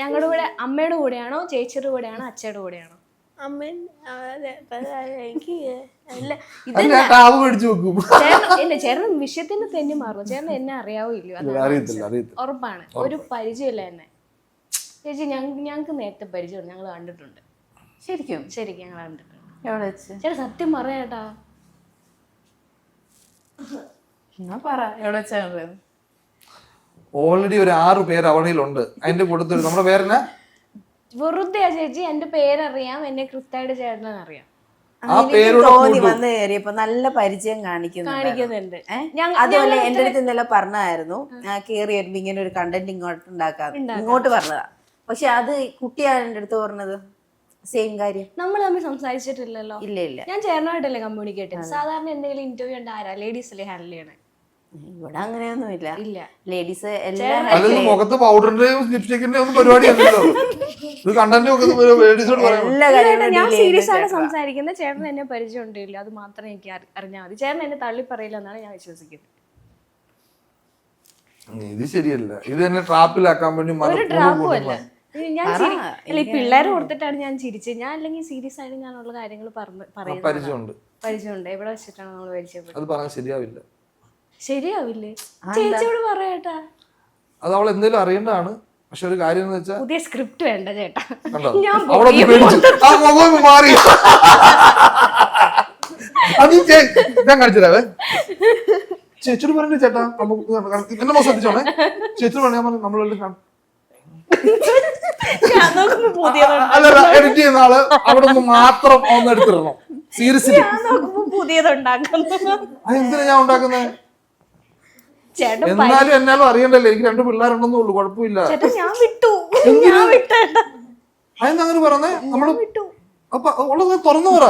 ഞങ്ങളുടെ കൂടെ അമ്മയുടെ കൂടെയാണോ, ചേച്ചിയുടെ കൂടെയാണോ, അച്ഛയുടെ കൂടെയാണോ? എനിക്ക് കാവ് മേടിച്ചു വെക്കും. ഇല്ല, ചേട്ടൻ വിഷയത്തിന് തന്നെ മാറും. ചേട്ടൻ എന്നെ അറിയാവോ ഇല്ലയോ? ഉറപ്പാണ്. ഒരു പരിചയമില്ല എന്നെ. ചേച്ചി ഞങ്ങൾക്ക് നേരത്തെ പരിചയം, ഞങ്ങൾ കണ്ടിട്ടുണ്ട്. ശരിക്കും ഞങ്ങൾ കണ്ടിട്ടുണ്ട്. എവിടെ വെച്ച്? ചേട്ടാ സത്യം പറയാട്ടാ. പറ, എവിടെ വെച്ചാ കണ്ടത്? ഓൾറെഡി ഒരു 6 പേര് അവണിയിലുണ്ട്. അതിന്റെ കൂട്ടത്തിൽ നമ്മുടെ പേരെന്നാ? വെറുതെ ചേച്ചി, എന്റെ പേരറിയാം, എന്നെ കൃത്യമായിട്ട് ചേട്ടനെ അറിയാം. തോന്നി വന്ന് കയറിയപ്പോ നല്ല പരിചയം കാണിക്കുന്നുണ്ട്. അതുപോലെ എന്റെ അടുത്ത് ഇന്നലെ പറഞ്ഞായിരുന്നു, കേറി വരുമ്പോ ഇങ്ങനെ ഒരു കണ്ടന്റ് ഇങ്ങോട്ട് പറഞ്ഞതാ. പക്ഷെ അത് കുട്ടിയാണ് എന്റെ അടുത്ത് പറഞ്ഞത് സെയിം കാര്യം. നമ്മൾ തമ്മിൽ സംസാരിച്ചിട്ടില്ലല്ലോ. ഇല്ല. ഞാൻ ചേട്ടനായിട്ടല്ലേ കമ്മ്യൂണിക്കേറ്റ് ചെയ്യുന്നത്. സാധാരണ എന്തെങ്കിലും ഇന്റർവ്യൂ ഉണ്ട് ആരാ ലേഡീസ് അല്ലേ ഹാൻഡിൽ ചെയ്യണേ? ഇവിടെ അങ്ങനെയൊന്നുമില്ല. ലേഡീസ് അല്ലെങ്കിൽ മുഖത്ത് പൗഡറിന്റെയും ലിപ്സ്റ്റിക്കിന്റെ ഒന്നും പരിപാടിയല്ലോ. ഞാൻ സീരിയസ് ആണ് സംസാരിക്കുന്നത്. ചേട്ടൻ എന്നെ പരിചയം ഉണ്ടല്ലോ, അത് മാത്രമേ എനിക്ക് അറിഞ്ഞാൽ മതി. ചേട്ടൻ എന്നെ തള്ളി പറയില്ല എന്നാണ് ഞാൻ വിശ്വസിക്കുന്നത്. ഇത് ശരിയല്ല, ഇത് എന്നെ ട്രാപ്പിലാക്കാൻ വേണ്ടി. ഒരു ട്രാപ്പും അല്ല. ഞാൻ ഈ പിള്ളേരെ കൊടുത്തിട്ടാണ് ഞാൻ ചിരിച്ചത്. ഞാൻ അല്ലെങ്കിൽ സീരിയസ് ആയിട്ട് ഞാനുള്ള കാര്യങ്ങൾ പറയുന്നത്. പരിചയമുണ്ട്. എവിടെ വെച്ചിട്ടാണ് നമ്മൾ പരിചയപ്പെട്ടത്? അത് പറഞ്ഞാൽ ശരിയാവില്ല. ശരിയാവില്ലേ? ചേച്ചിയോട് പറയട്ടാ. അത് അവൾ എന്തെങ്കിലും അറിയേണ്ടതാണ്. പക്ഷെ ഒരു കാര്യം എന്ന് വെച്ചാൽ പുതിയ സ്ക്രിപ്റ്റ് വേണ്ട ചേട്ടാ. ഞാൻ കാണിച്ചതേ ചേച്ചിയോട് പറഞ്ഞു. ചേട്ടാ എന്നെ മോശം ശ്രദ്ധിച്ചോണേ. ചേച്ചിയോട് പറഞ്ഞു. ഞാൻ പറഞ്ഞു നമ്മളെല്ലാം അല്ല, എഡിറ്റ് ചെയ്യുന്ന ആള് അവിടെ നിന്ന് മാത്രം ഒന്ന് എടുത്തിടണം. സീരിയസ്ലി പുതിയതുണ്ടാക്കുന്നു. അതെന്തിനാ ഞാൻ ഉണ്ടാക്കുന്നത്? എന്നാലും എന്നാലും അറിയണ്ടല്ലേ, എനിക്ക് 2 പിള്ളേരുണ്ടെന്നേ ഉള്ളൂ, കുഴപ്പമില്ല. അതെന്താ പറഞ്ഞേ? നമ്മള് അപ്പൊ ഉള്ളത് തുറന്നു പറ.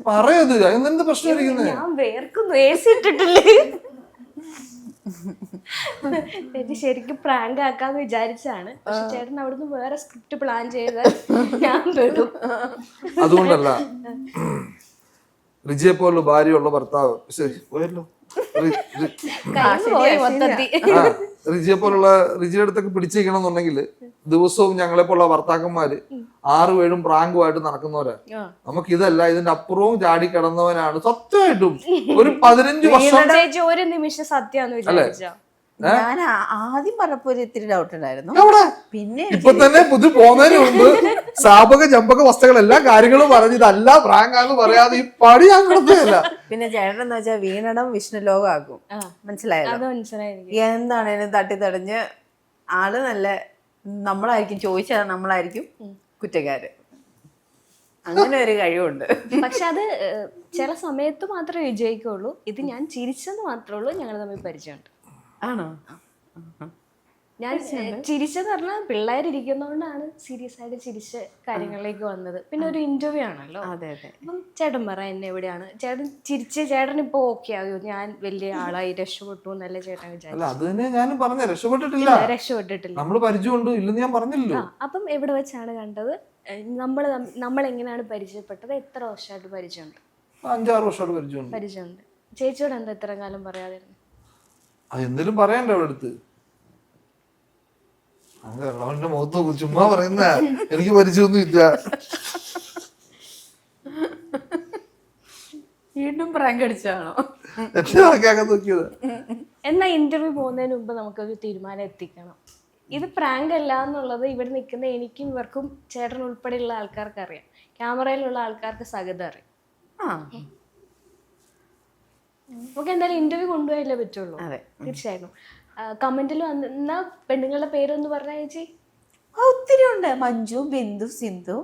പറയത് എന്തെന്ത് പ്രശ്നം ഇരിക്കുന്നത്? ശരിക്കും പ്രാങ്ക് ആക്കാന്ന് വിചാരിച്ചാണ്. പക്ഷെ ചേട്ടൻ അവിടുന്ന് വേറെ സ്ക്രിപ്റ്റ് പ്ലാൻ ചെയ്ത് ഞാൻ പെടും. അതുകൊണ്ടല്ല, റിജിയെ പോലുള്ള ഭാര്യയുള്ള ഭർത്താവ് പോയല്ലോ. റിജിയെ പോലുള്ള റിജിയുടെ അടുത്തൊക്കെ പിടിച്ചിരിക്കണം എന്നുണ്ടെങ്കിൽ ദിവസവും ഞങ്ങളെ പോലുള്ള ഭർത്താക്കന്മാര് 6-7 പ്രാങ്കുമായിട്ട് നടക്കുന്നവരാ. നമുക്ക് ഇതല്ല, ഇതിന്റെ അപ്പുറവും ചാടി കിടന്നവനാണ് സത്യമായിട്ടും. ഒരു 15 വർഷം ഒരു നിമിഷം സത്യാന്ന് വിചാരിച്ചാ. ഞാൻ ആദ്യം പറഞ്ഞപ്പോ ഇത്തിരി ഡൗട്ട് ഉണ്ടായിരുന്നു. പിന്നെ ഇപ്പൊ തന്നെ പുതിയ പോകുന്നതിന് മുമ്പ് സ്ഥാപക ചമ്പക വസ്തുക്കളെല്ലാം കാര്യങ്ങളും പറഞ്ഞ് ഇതല്ല പ്രാങ്കാന്ന് പറയാതെ ഈ പടി ഞാൻ കിടത്തില്ല. പിന്നെ ചേട്ടൻ എന്ന് വെച്ചാൽ വീണടം വിഷ്ണു ലോകമാക്കും. മനസ്സിലായല്ലോ? എന്താണേലും തട്ടി തടഞ്ഞ് ആള് നല്ല നമ്മളായിരിക്കും ചോദിച്ചാൽ നമ്മളായിരിക്കും കുറ്റക്കാര്. അങ്ങനെ ഒരു കഴിവുണ്ട്. പക്ഷെ അത് ചില സമയത്ത് മാത്രമേ വിജയിക്കുള്ളൂ. ഇത് ഞാൻ ചിരിച്ചെന്ന് മാത്രമേ ഉള്ളൂ. ഞങ്ങൾ തമ്മിൽ പരിചയമുണ്ട്. ആണോ? ഞാൻ ചിരിച്ചെന്ന് പറഞ്ഞാൽ പിള്ളേരിയ്ക്കുന്നതുകൊണ്ടാണ് സീരിയസ് ആയിട്ട് ചിരിച്ച കാര്യങ്ങളിലേക്ക് വന്നത്. പിന്നെ ഒരു ഇന്റർവ്യൂ ആണല്ലോ. അപ്പം ചേട്ടൻ പറ എന്നെ എവിടെയാണ് ചേട്ടൻ ചിരിച്ച് ചേട്ടൻ ഇപ്പൊ ഓക്കെ ആയോ? ഞാൻ വലിയ ആളായി രക്ഷപ്പെട്ടു എന്നല്ലേ ചേട്ടൻ വിചാരിച്ചു? രക്ഷപ്പെട്ടിട്ടില്ല. നമ്മള് പരിചയമുണ്ട് ഇല്ലെന്ന് ഞാൻ പറഞ്ഞില്ലല്ലോ. അപ്പം എവിടെ വെച്ചാണ് കണ്ടത്? നമ്മൾ എങ്ങനെയാണ് പരിചയപ്പെട്ടത്? എത്ര വർഷമായിട്ട് പരിചയമുണ്ട്? 5-6 വർഷമായിട്ട് പരിചയമുണ്ട്. ചേച്ചിയോട് എന്താ ഇത്ര കാലം പറയാതിരുന്നു? അതെന്തേലും പറയണ്ടേ അവിടെ അടുത്ത്? അവന്റെ മുഖത്ത് നോക്കും, ചുമ്മാ പറയുന്ന. എനിക്ക് പരിചയമൊന്നും ഇല്ല. വീണ്ടും പ്രാങ്ക് അടിച്ചാണോ? നോക്കിയത്. എന്നാ ഇന്റർവ്യൂ പോകുന്നതിന് മുമ്പ് നമുക്കൊരു തീരുമാനം എത്തിക്കണം. ഇത് പ്രാങ്ക് അല്ല എന്നുള്ളത് ഇവിടെ നിൽക്കുന്ന എനിക്കും ഇവർക്കും ചേട്ടൻ ഉൾപ്പെടെയുള്ള ആൾക്കാർക്ക് അറിയാം. ക്യാമറയിലുള്ള ആൾക്കാർക്ക് സഹിതം അറിയാം. നമുക്ക് എന്തായാലും ഇന്റർവ്യൂ കൊണ്ടുപോയല്ലേ പറ്റുള്ളൂ. തീർച്ചയായിട്ടും. കമന്റിൽ വന്ന പെണ്ണുങ്ങളുടെ പേരൊന്ന് പറഞ്ഞ ചേച്ചി. ഒത്തിരി ഉണ്ട്. മഞ്ജു, ബിന്ദു, സിന്ധു,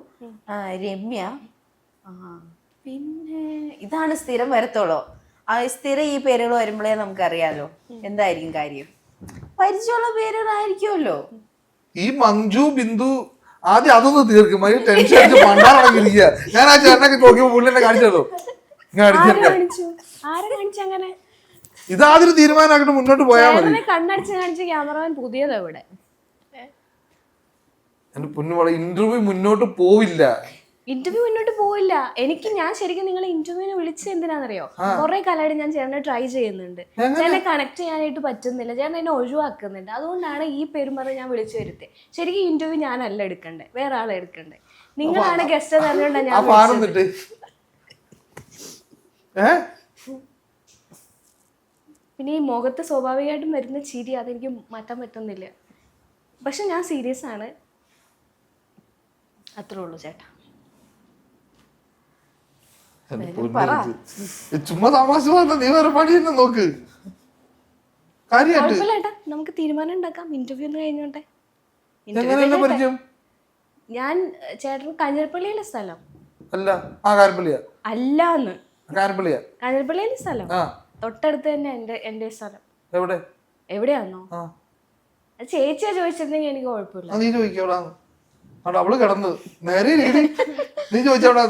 രമ്യ, പിന്നെ ഇതാണ് സ്ഥിരം വരത്തോളോ. സ്ഥിരം ഈ പേരുകൾ വരുമ്പോഴേ നമുക്കറിയാലോ എന്തായിരിക്കും കാര്യം. പരിചയമുള്ള പേരുകളായിരിക്കുമല്ലോ. ഈ മഞ്ജു ബിന്ദു ആദ്യം അതൊന്ന് തീർക്കും. ടെൻഷൻ അടിച്ച് പണ്ടാറിരിക്കുക. ഞാൻ ആ ചേട്ടനൊക്കെ നോക്കിയപ്പോ പുള്ളിനെ കാണിച്ചല്ലോ. അങ്ങനെ ഇതാദ്യം തീരുമാനമാക്കിട്ട് മുന്നോട്ട് പോയാൽ മതി. കണ്ണടിച്ച് കാണിച്ച ക്യാമറമാൻ പുതിയതാ ഇവിടെ. എന്റെ പൊന്നുപോലെ ഇന്റർവ്യൂ മുന്നോട്ട് പോവില്ല. ഇന്റർവ്യൂ മുന്നോട്ട് പോയില്ല. ഞാൻ ശരിക്കും നിങ്ങളെ ഇന്റർവ്യൂവിന് വിളിച്ചത് എന്തിനാണെന്നറിയോ? കുറെ കാലമായിട്ട് ഞാൻ ചേട്ടനെ ട്രൈ ചെയ്യുന്നുണ്ട്. ചേട്ടനെ കണക്ട് ചെയ്യാനായിട്ട് പറ്റുന്നില്ല. ചേട്ടൻ എന്നെ ഒഴിവാക്കുന്നുണ്ട്. അതുകൊണ്ടാണ് ഈ പെരുമാറി ഞാൻ വിളിച്ചു വരുത്തേ. ശരിക്കും ഇന്റർവ്യൂ ഞാനല്ല എടുക്കണ്ടേ, വേറെ ആളെ എടുക്കണ്ടേ. നിങ്ങളാണ് ഗസ്റ്റ് അറിഞ്ഞോണ്ടാണ് ഞാൻ വിളിച്ചത്. പിന്നെ ഈ മുഖത്ത് സ്വാഭാവികമായിട്ടും വരുന്ന ചിരി അതെനിക്ക് മാറ്റാൻ പറ്റുന്നില്ല. പക്ഷെ ഞാൻ സീരിയസ് ആണ്, അത്രേ ഉള്ളൂ ചേട്ടാ. ചുമ്മാ തമാശ നീ വേറെ പണി തന്നെ നോക്ക്. കുഴപ്പമില്ലേട്ടാ, നമുക്ക് തീരുമാനം ഉണ്ടാക്കാം. ഇന്റർവ്യൂ ഒന്ന് കഴിഞ്ഞോട്ടെ. ഞാൻ ചേട്ടൻ കാഞ്ഞിരപ്പള്ളിയിലെ സ്ഥലം അല്ല. കാഞ്ഞിരപ്പള്ളിയാ? അല്ലാന്ന്, കാഞ്ഞിരപ്പള്ളിയിലെ സ്ഥലം തൊട്ടടുത്ത് തന്നെ എന്റെ സ്ഥലം. എവിടെയാന്നോ ചേച്ചിയാ ചോദിച്ചിരുന്നെങ്കിൽ എനിക്ക് കുഴപ്പമില്ല. നീ ചോദിക്കോടാ. അവള് കിടന്ന് നേരെ നീ ചോദിച്ചോടാ.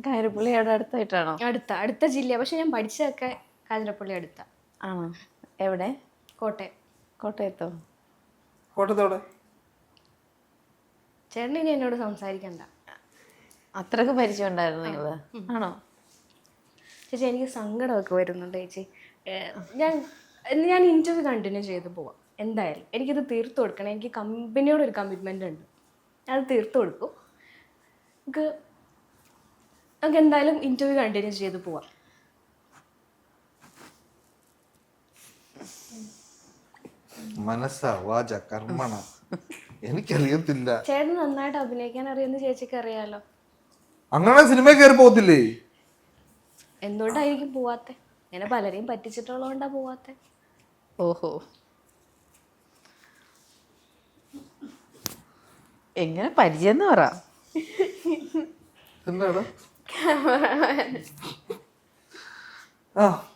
കാഞ്ഞിരപ്പള്ളി അവിടെ അടുത്തായിട്ടാണോ? അടുത്ത ജില്ല. പക്ഷെ ഞാൻ പഠിച്ചതൊക്കെ കാഞ്ഞിരപ്പള്ളി അടുത്ത. ആണോ? എവിടെ? കോട്ടയം. കോട്ടയത്തോ? കോട്ടയത്തോടെ ചേട്ടൻ ഇനി എന്നോട് സംസാരിക്കണ്ട. അത്രക്ക് പരിചയം ഉണ്ടായിരുന്നു നിങ്ങള്? ആണോ ചേച്ചി? എനിക്ക് സങ്കടമൊക്കെ വരുന്നുണ്ട് ചേച്ചി. ഞാൻ ഇന്റർവ്യൂ കണ്ടിന്യൂ ചെയ്ത് പോവാം. എന്തായാലും എനിക്കിത് തീർത്തു കൊടുക്കണം. എനിക്ക് കമ്പനിയോട് ഒരു കമ്മിറ്റ്മെന്റ് ഉണ്ട്. ഞാനത് തീർത്തു കൊടുക്കും. നമുക്ക് എന്തായാലും ഇന്റർവ്യൂ കണ്ടിന്യൂ ചെയ്ത് പോവാം. മനസ്സാ വാച കർമ്മണ എനിക്കറിയത്തില്ല. ചേട്ടൻ നന്നായിട്ട് അഭിനയിക്കാൻ അറിയുന്ന ചേച്ചിക്ക് അറിയാലോ. അങ്ങനെ സിനിമ കയറി പോകത്തില്ലേ? എന്തുകൊണ്ടായിരിക്കും പോവാത്തെ? ഇങ്ങനെ പലരെയും പറ്റിച്ചിട്ടുള്ളതുകൊണ്ടാ പോവാത്തെ. ഓഹോ, എങ്ങനെ പരിചയം എന്ന് പറ. എന്താടാ?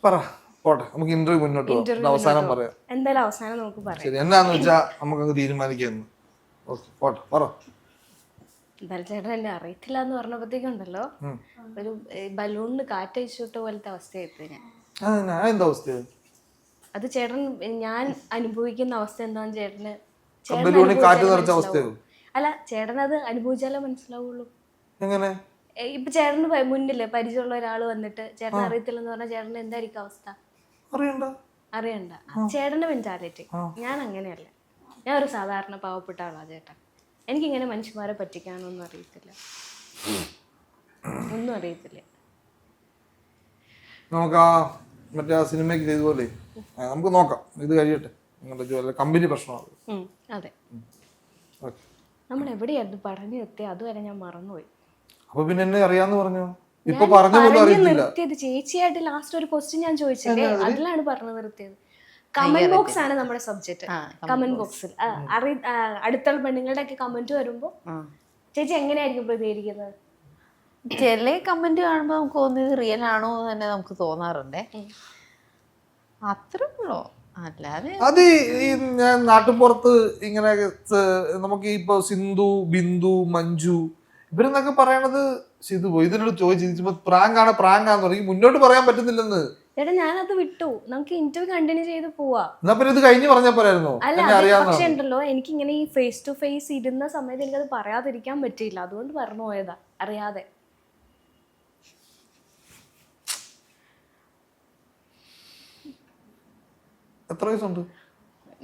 പറ, പോട്ടെ. നമുക്ക് ഇന്റർവ്യൂ മുന്നോട്ട് പോകാം. അവസാനം പറയാം. എന്തായാലും അവസാനം നമുക്ക് പറയാം. ശരി, എന്നാന്ന് വെച്ചാ നമുക്ക് തീരുമാനിക്കുന്നു. പോട്ടെ, പറ. എന്തായാലും ചേട്ടൻ എന്നെ അറിയത്തില്ല എന്ന് പറഞ്ഞപ്പോഴത്തേക്കുണ്ടല്ലോ ഒരു ബലൂണിന് കാറ്റഴിച്ചിട്ട പോലത്തെ അവസ്ഥയായിപ്പോയി ഞാൻ. എന്താ അവസ്ഥ? അത് ചേട്ടൻ, ഞാൻ അനുഭവിക്കുന്ന അവസ്ഥ എന്താന്ന് ചേട്ടന് അല്ല, ചേട്ടൻ അത് അനുഭവിച്ചാലേ മനസ്സിലാവുള്ളൂ. എങ്ങനെ? ഇപ്പൊ ചേട്ടന് മുന്നില് പരിചയമുള്ള ഒരാൾ വന്നിട്ട് ചേട്ടൻ അറിയത്തില്ലെന്ന് പറഞ്ഞാൽ ചേട്ടന് എന്തായിരിക്കും അവസ്ഥ? അറിയണ്ട. ചേട്ടന്റെ മെന്റാലിറ്റി. ഞാൻ അങ്ങനെയല്ല. ഞാൻ ഒരു സാധാരണ പാവപ്പെട്ട ആളാ ചേട്ടൻ. എനിക്കിങ്ങനെ മനുഷ്യന്മാരെ പറ്റിക്കാനൊന്നും അറിയത്തില്ല. ഒന്നും അറിയത്തില്ല. നമുക്ക് മറ്റേ ആ സിനിമയ്ക്ക് ചെയ്തുപോലെ നമുക്ക് നോക്കാം. ഇത് കഴിയട്ടെ. നിങ്ങളുടെ കമ്പനി പ്രശ്നമാണ്. അതെ. നമ്മൾ എവിടെയായിരുന്നു പറഞ്ഞു നിർത്തിയത്? അതുവരെ ഞാൻ മറന്നുപോയി. അപ്പൊ പിന്നെ എന്നെ അറിയാന്ന് പറഞ്ഞു. ഇപ്പൊ പറഞ്ഞു നിർത്തിയത് ചേച്ചിയായിട്ട് ലാസ്റ്റ് ഒരു ക്വസ്റ്റ്യൻ ഞാൻ ചോദിച്ചില്ലേ, അതിലാണ് പറഞ്ഞു നിർത്തിയത്. കമന്റ് ബോക്സ് ആണ് നമ്മുടെ സബ്ജക്ട്. കമന്റ് ബോക്സിൽ അടുത്തുള്ള പെണ്ണുങ്ങളുടെ ഒക്കെ കമന്റ് വരുമ്പോ ചേച്ചി എങ്ങനെയായിരിക്കും പ്രതികരിക്കുന്നത്? ചില കമന്റ് കാണുമ്പോ നമുക്ക് തോന്നിയത് റിയൽ ആണോ എന്ന് തന്നെ നമുക്ക് തോന്നാറുണ്ടേ. അത്രേ ഉള്ളൂ. അല്ലാതെ അത് ഈ ഞാൻ നാട്ടുപുറത്ത് ഇങ്ങനെ നമുക്ക് ഇപ്പൊ സിന്ധു, ബിന്ദു, മഞ്ജു ഇവരെന്നൊക്കെ പറയണത് സിന്ധു പോയി ഇതിനോട് ചോദിച്ചു പ്രാങ്കാന്ന് തുടങ്ങി മുന്നോട്ട് പറയാൻ പറ്റുന്നില്ലെന്ന്. ചേട്ടാ ഞാനത് വിട്ടു. നമുക്ക് ഇന്റർവ്യൂ കണ്ടിന്യൂ ചെയ്ത് പോവാ. എന്നാ പിന്നെ ഇത് കഴിഞ്ഞ് പറഞ്ഞാ പോരായിരുന്നോ? അല്ല, പക്ഷെ ഉണ്ടല്ലോ എനിക്ക് ഇങ്ങനെ ഈ ഫേസ് ടു ഫേസ് ഇരുന്ന സമയത്ത് എനിക്കത് പറയാതിരിക്കാൻ പറ്റിയില്ല. അതുകൊണ്ട് പറഞ്ഞു പോയതാ അറിയാതെ. എത്ര വയസ്സുണ്ട്?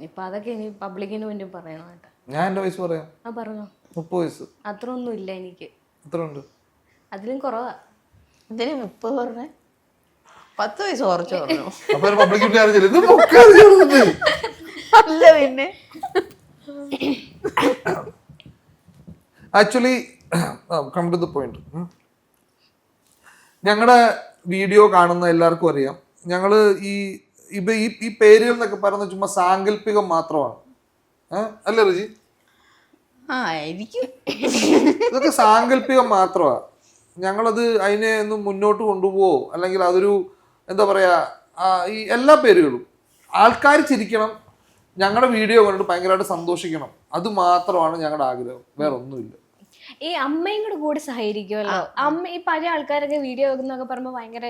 ഇപ്പൊ അതൊക്കെ ഇനി പബ്ലിക്കിന് വേണ്ടി പറയണോ കേട്ടാ? ഞാൻ എന്റെ വയസ്സ് പറയാം. പറഞ്ഞോ. 30 വയസ്സ്. അത്ര ഒന്നും ഇല്ല എനിക്ക്. എത്ര ഉണ്ട്? അതിലും കുറവാ. എന്തിനാ 30 പറഞ്ഞേ? 10 വയസ്സ് കുറച്ച് പറഞ്ഞു. അല്ല പിന്നെ actually come to the point. ഞങ്ങളുടെ വീഡിയോ കാണുന്ന എല്ലാവർക്കും അറിയാം, ഞങ്ങള് ഈ ഇപ്പൊ ഈ പേരുകൾ എന്നൊക്കെ പറയുന്നത് ചുമ്മാ സാങ്കല്പികം മാത്രമാണ്. അല്ലേ ഋജി? ആയിരിക്കും. ഇതൊക്കെ സാങ്കല്പികം മാത്രമാണ്. ഞങ്ങളത് അതിനെ ഒന്നും മുന്നോട്ട് കൊണ്ടുപോവോ അല്ലെങ്കിൽ അതൊരു എന്താ പറയാ, ഈ എല്ലാ പേരുകളും ആൾക്കാർ ചിരിക്കണം, ഞങ്ങളുടെ വീഡിയോ കണ്ടിട്ട് ഭയങ്കരമായിട്ട് സന്തോഷിക്കണം, അത് മാത്രമാണ് ഞങ്ങളുടെ ആഗ്രഹം, വേറെ ഒന്നുമില്ല. ഈ അമ്മയും കൂടെ സഹകരിക്കുമല്ലോ. അമ്മ ഈ പഴയ ആൾക്കാരൊക്കെ വീഡിയോ വെക്കുന്നൊക്കെ പറയുമ്പോൾ ഭയങ്കര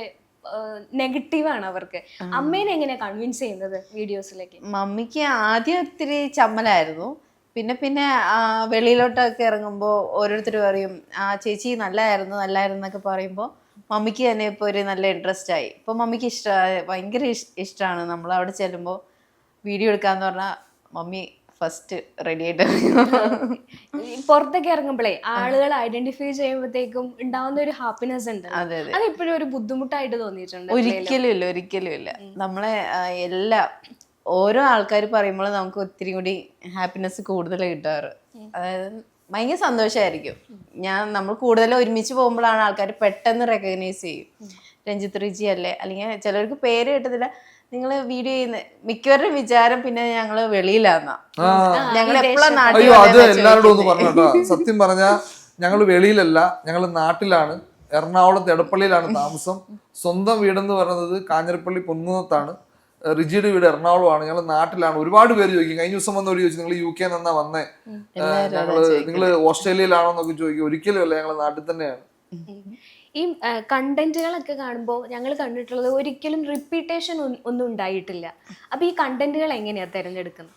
നെഗറ്റീവാണ് അവർക്ക്. അമ്മേനെ എങ്ങനെയാ കൺവിൻസ് ചെയ്യുന്നത് വീഡിയോസിലേക്ക്? മമ്മിക്ക് ആദ്യം ഒത്തിരി ചമ്മലായിരുന്നു. പിന്നെ വെളിയിലോട്ടൊക്കെ ഇറങ്ങുമ്പോൾ ഓരോരുത്തർ പറയും ചേച്ചി നല്ലായിരുന്നു എന്നൊക്കെ പറയുമ്പോൾ മമ്മിക്ക് തന്നെ ഇപ്പോൾ ഒരു നല്ല ഇൻട്രസ്റ്റ് ആയി. ഇപ്പോൾ മമ്മിക്ക് ഭയങ്കര ഇഷ്ടമാണ് നമ്മൾ അവിടെ ചെല്ലുമ്പോൾ വീഡിയോ എടുക്കാന്ന് പറഞ്ഞാൽ മമ്മി ഫസ്റ്റ് റെഡി ആയിട്ട്. പുറത്തൊക്കെ ഇറങ്ങുമ്പോഴേ ആളുകൾ ഐഡന്റിഫൈ ചെയ്യുമ്പോഴത്തേക്കും ഉണ്ടാവുന്ന ഒരു ഹാപ്പിനെസ് ഉണ്ട്. അത് എപ്പോഴും ഒരു ബുദ്ധിമുട്ടായിട്ട് തോന്നിയിട്ടുണ്ട്? ഒരിക്കലും ഇല്ല. നമ്മളെ ഓരോ ആൾക്കാർ പറയുമ്പോൾ നമുക്ക് ഒത്തിരി കൂടി ഹാപ്പിനെസ് കൂടുതൽ കിട്ടാറ്. അതായത് ഭയങ്കര സന്തോഷമായിരിക്കും. നമ്മൾ കൂടുതൽ ഒരുമിച്ച് പോകുമ്പോഴാണ് ആൾക്കാർ പെട്ടെന്ന് റെക്കഗ്നൈസ് ചെയ്യും. രഞ്ജിത്ത് റിജി അല്ലേ, അല്ലെങ്കിൽ ചിലർക്ക് പേര് കിട്ടത്തില്ല. നിങ്ങൾ വീഡിയോ ചെയ്യുന്ന മിക്കവരുടെ വിചാരം പിന്നെ ഞങ്ങള് വെളിയിലാന്നാ. ഞങ്ങൾ എപ്പോഴും അയ്യോ അത് എല്ലാവരോടും ഒന്ന് പറഞ്ഞോട്ടോ. സത്യം പറഞ്ഞാ ഞങ്ങള് വെളിയിലല്ല, ഞങ്ങള് നാട്ടിലാണ്. എറണാകുളത്ത് എടപ്പള്ളിയിലാണ് താമസം. സ്വന്തം വീടെന്ന് പറയുന്നത് കാഞ്ഞിരപ്പള്ളി പൊൻകുന്നത്താണ്. റിജിയുടെ വീട് എറണാകുളമാണ്. ഞങ്ങൾ നാട്ടിലാണ്. ഒരുപാട് പേര് ചോദിക്കും. കഴിഞ്ഞ ദിവസം വന്നവര് ചോദിച്ചു നിങ്ങൾ UK നിന്നാ വന്നേ, നിങ്ങള് ഓസ്ട്രേലിയയിലാണോ എന്നൊക്കെ ചോദിക്കും. ഒരിക്കലും അല്ല, ഞങ്ങൾ നാട്ടിൽ തന്നെയാണ്. ഈ കണ്ടന്റുകളൊക്കെ കാണുമ്പോൾ ഞങ്ങൾ കണ്ടിട്ടുള്ളത് ഒരിക്കലും റിപ്പീറ്റേഷൻ ഒന്നും ഉണ്ടായിട്ടില്ല. അപ്പൊ ഈ കണ്ടന്റുകൾ എങ്ങനെയാ തിരഞ്ഞെടുക്കുന്നത്?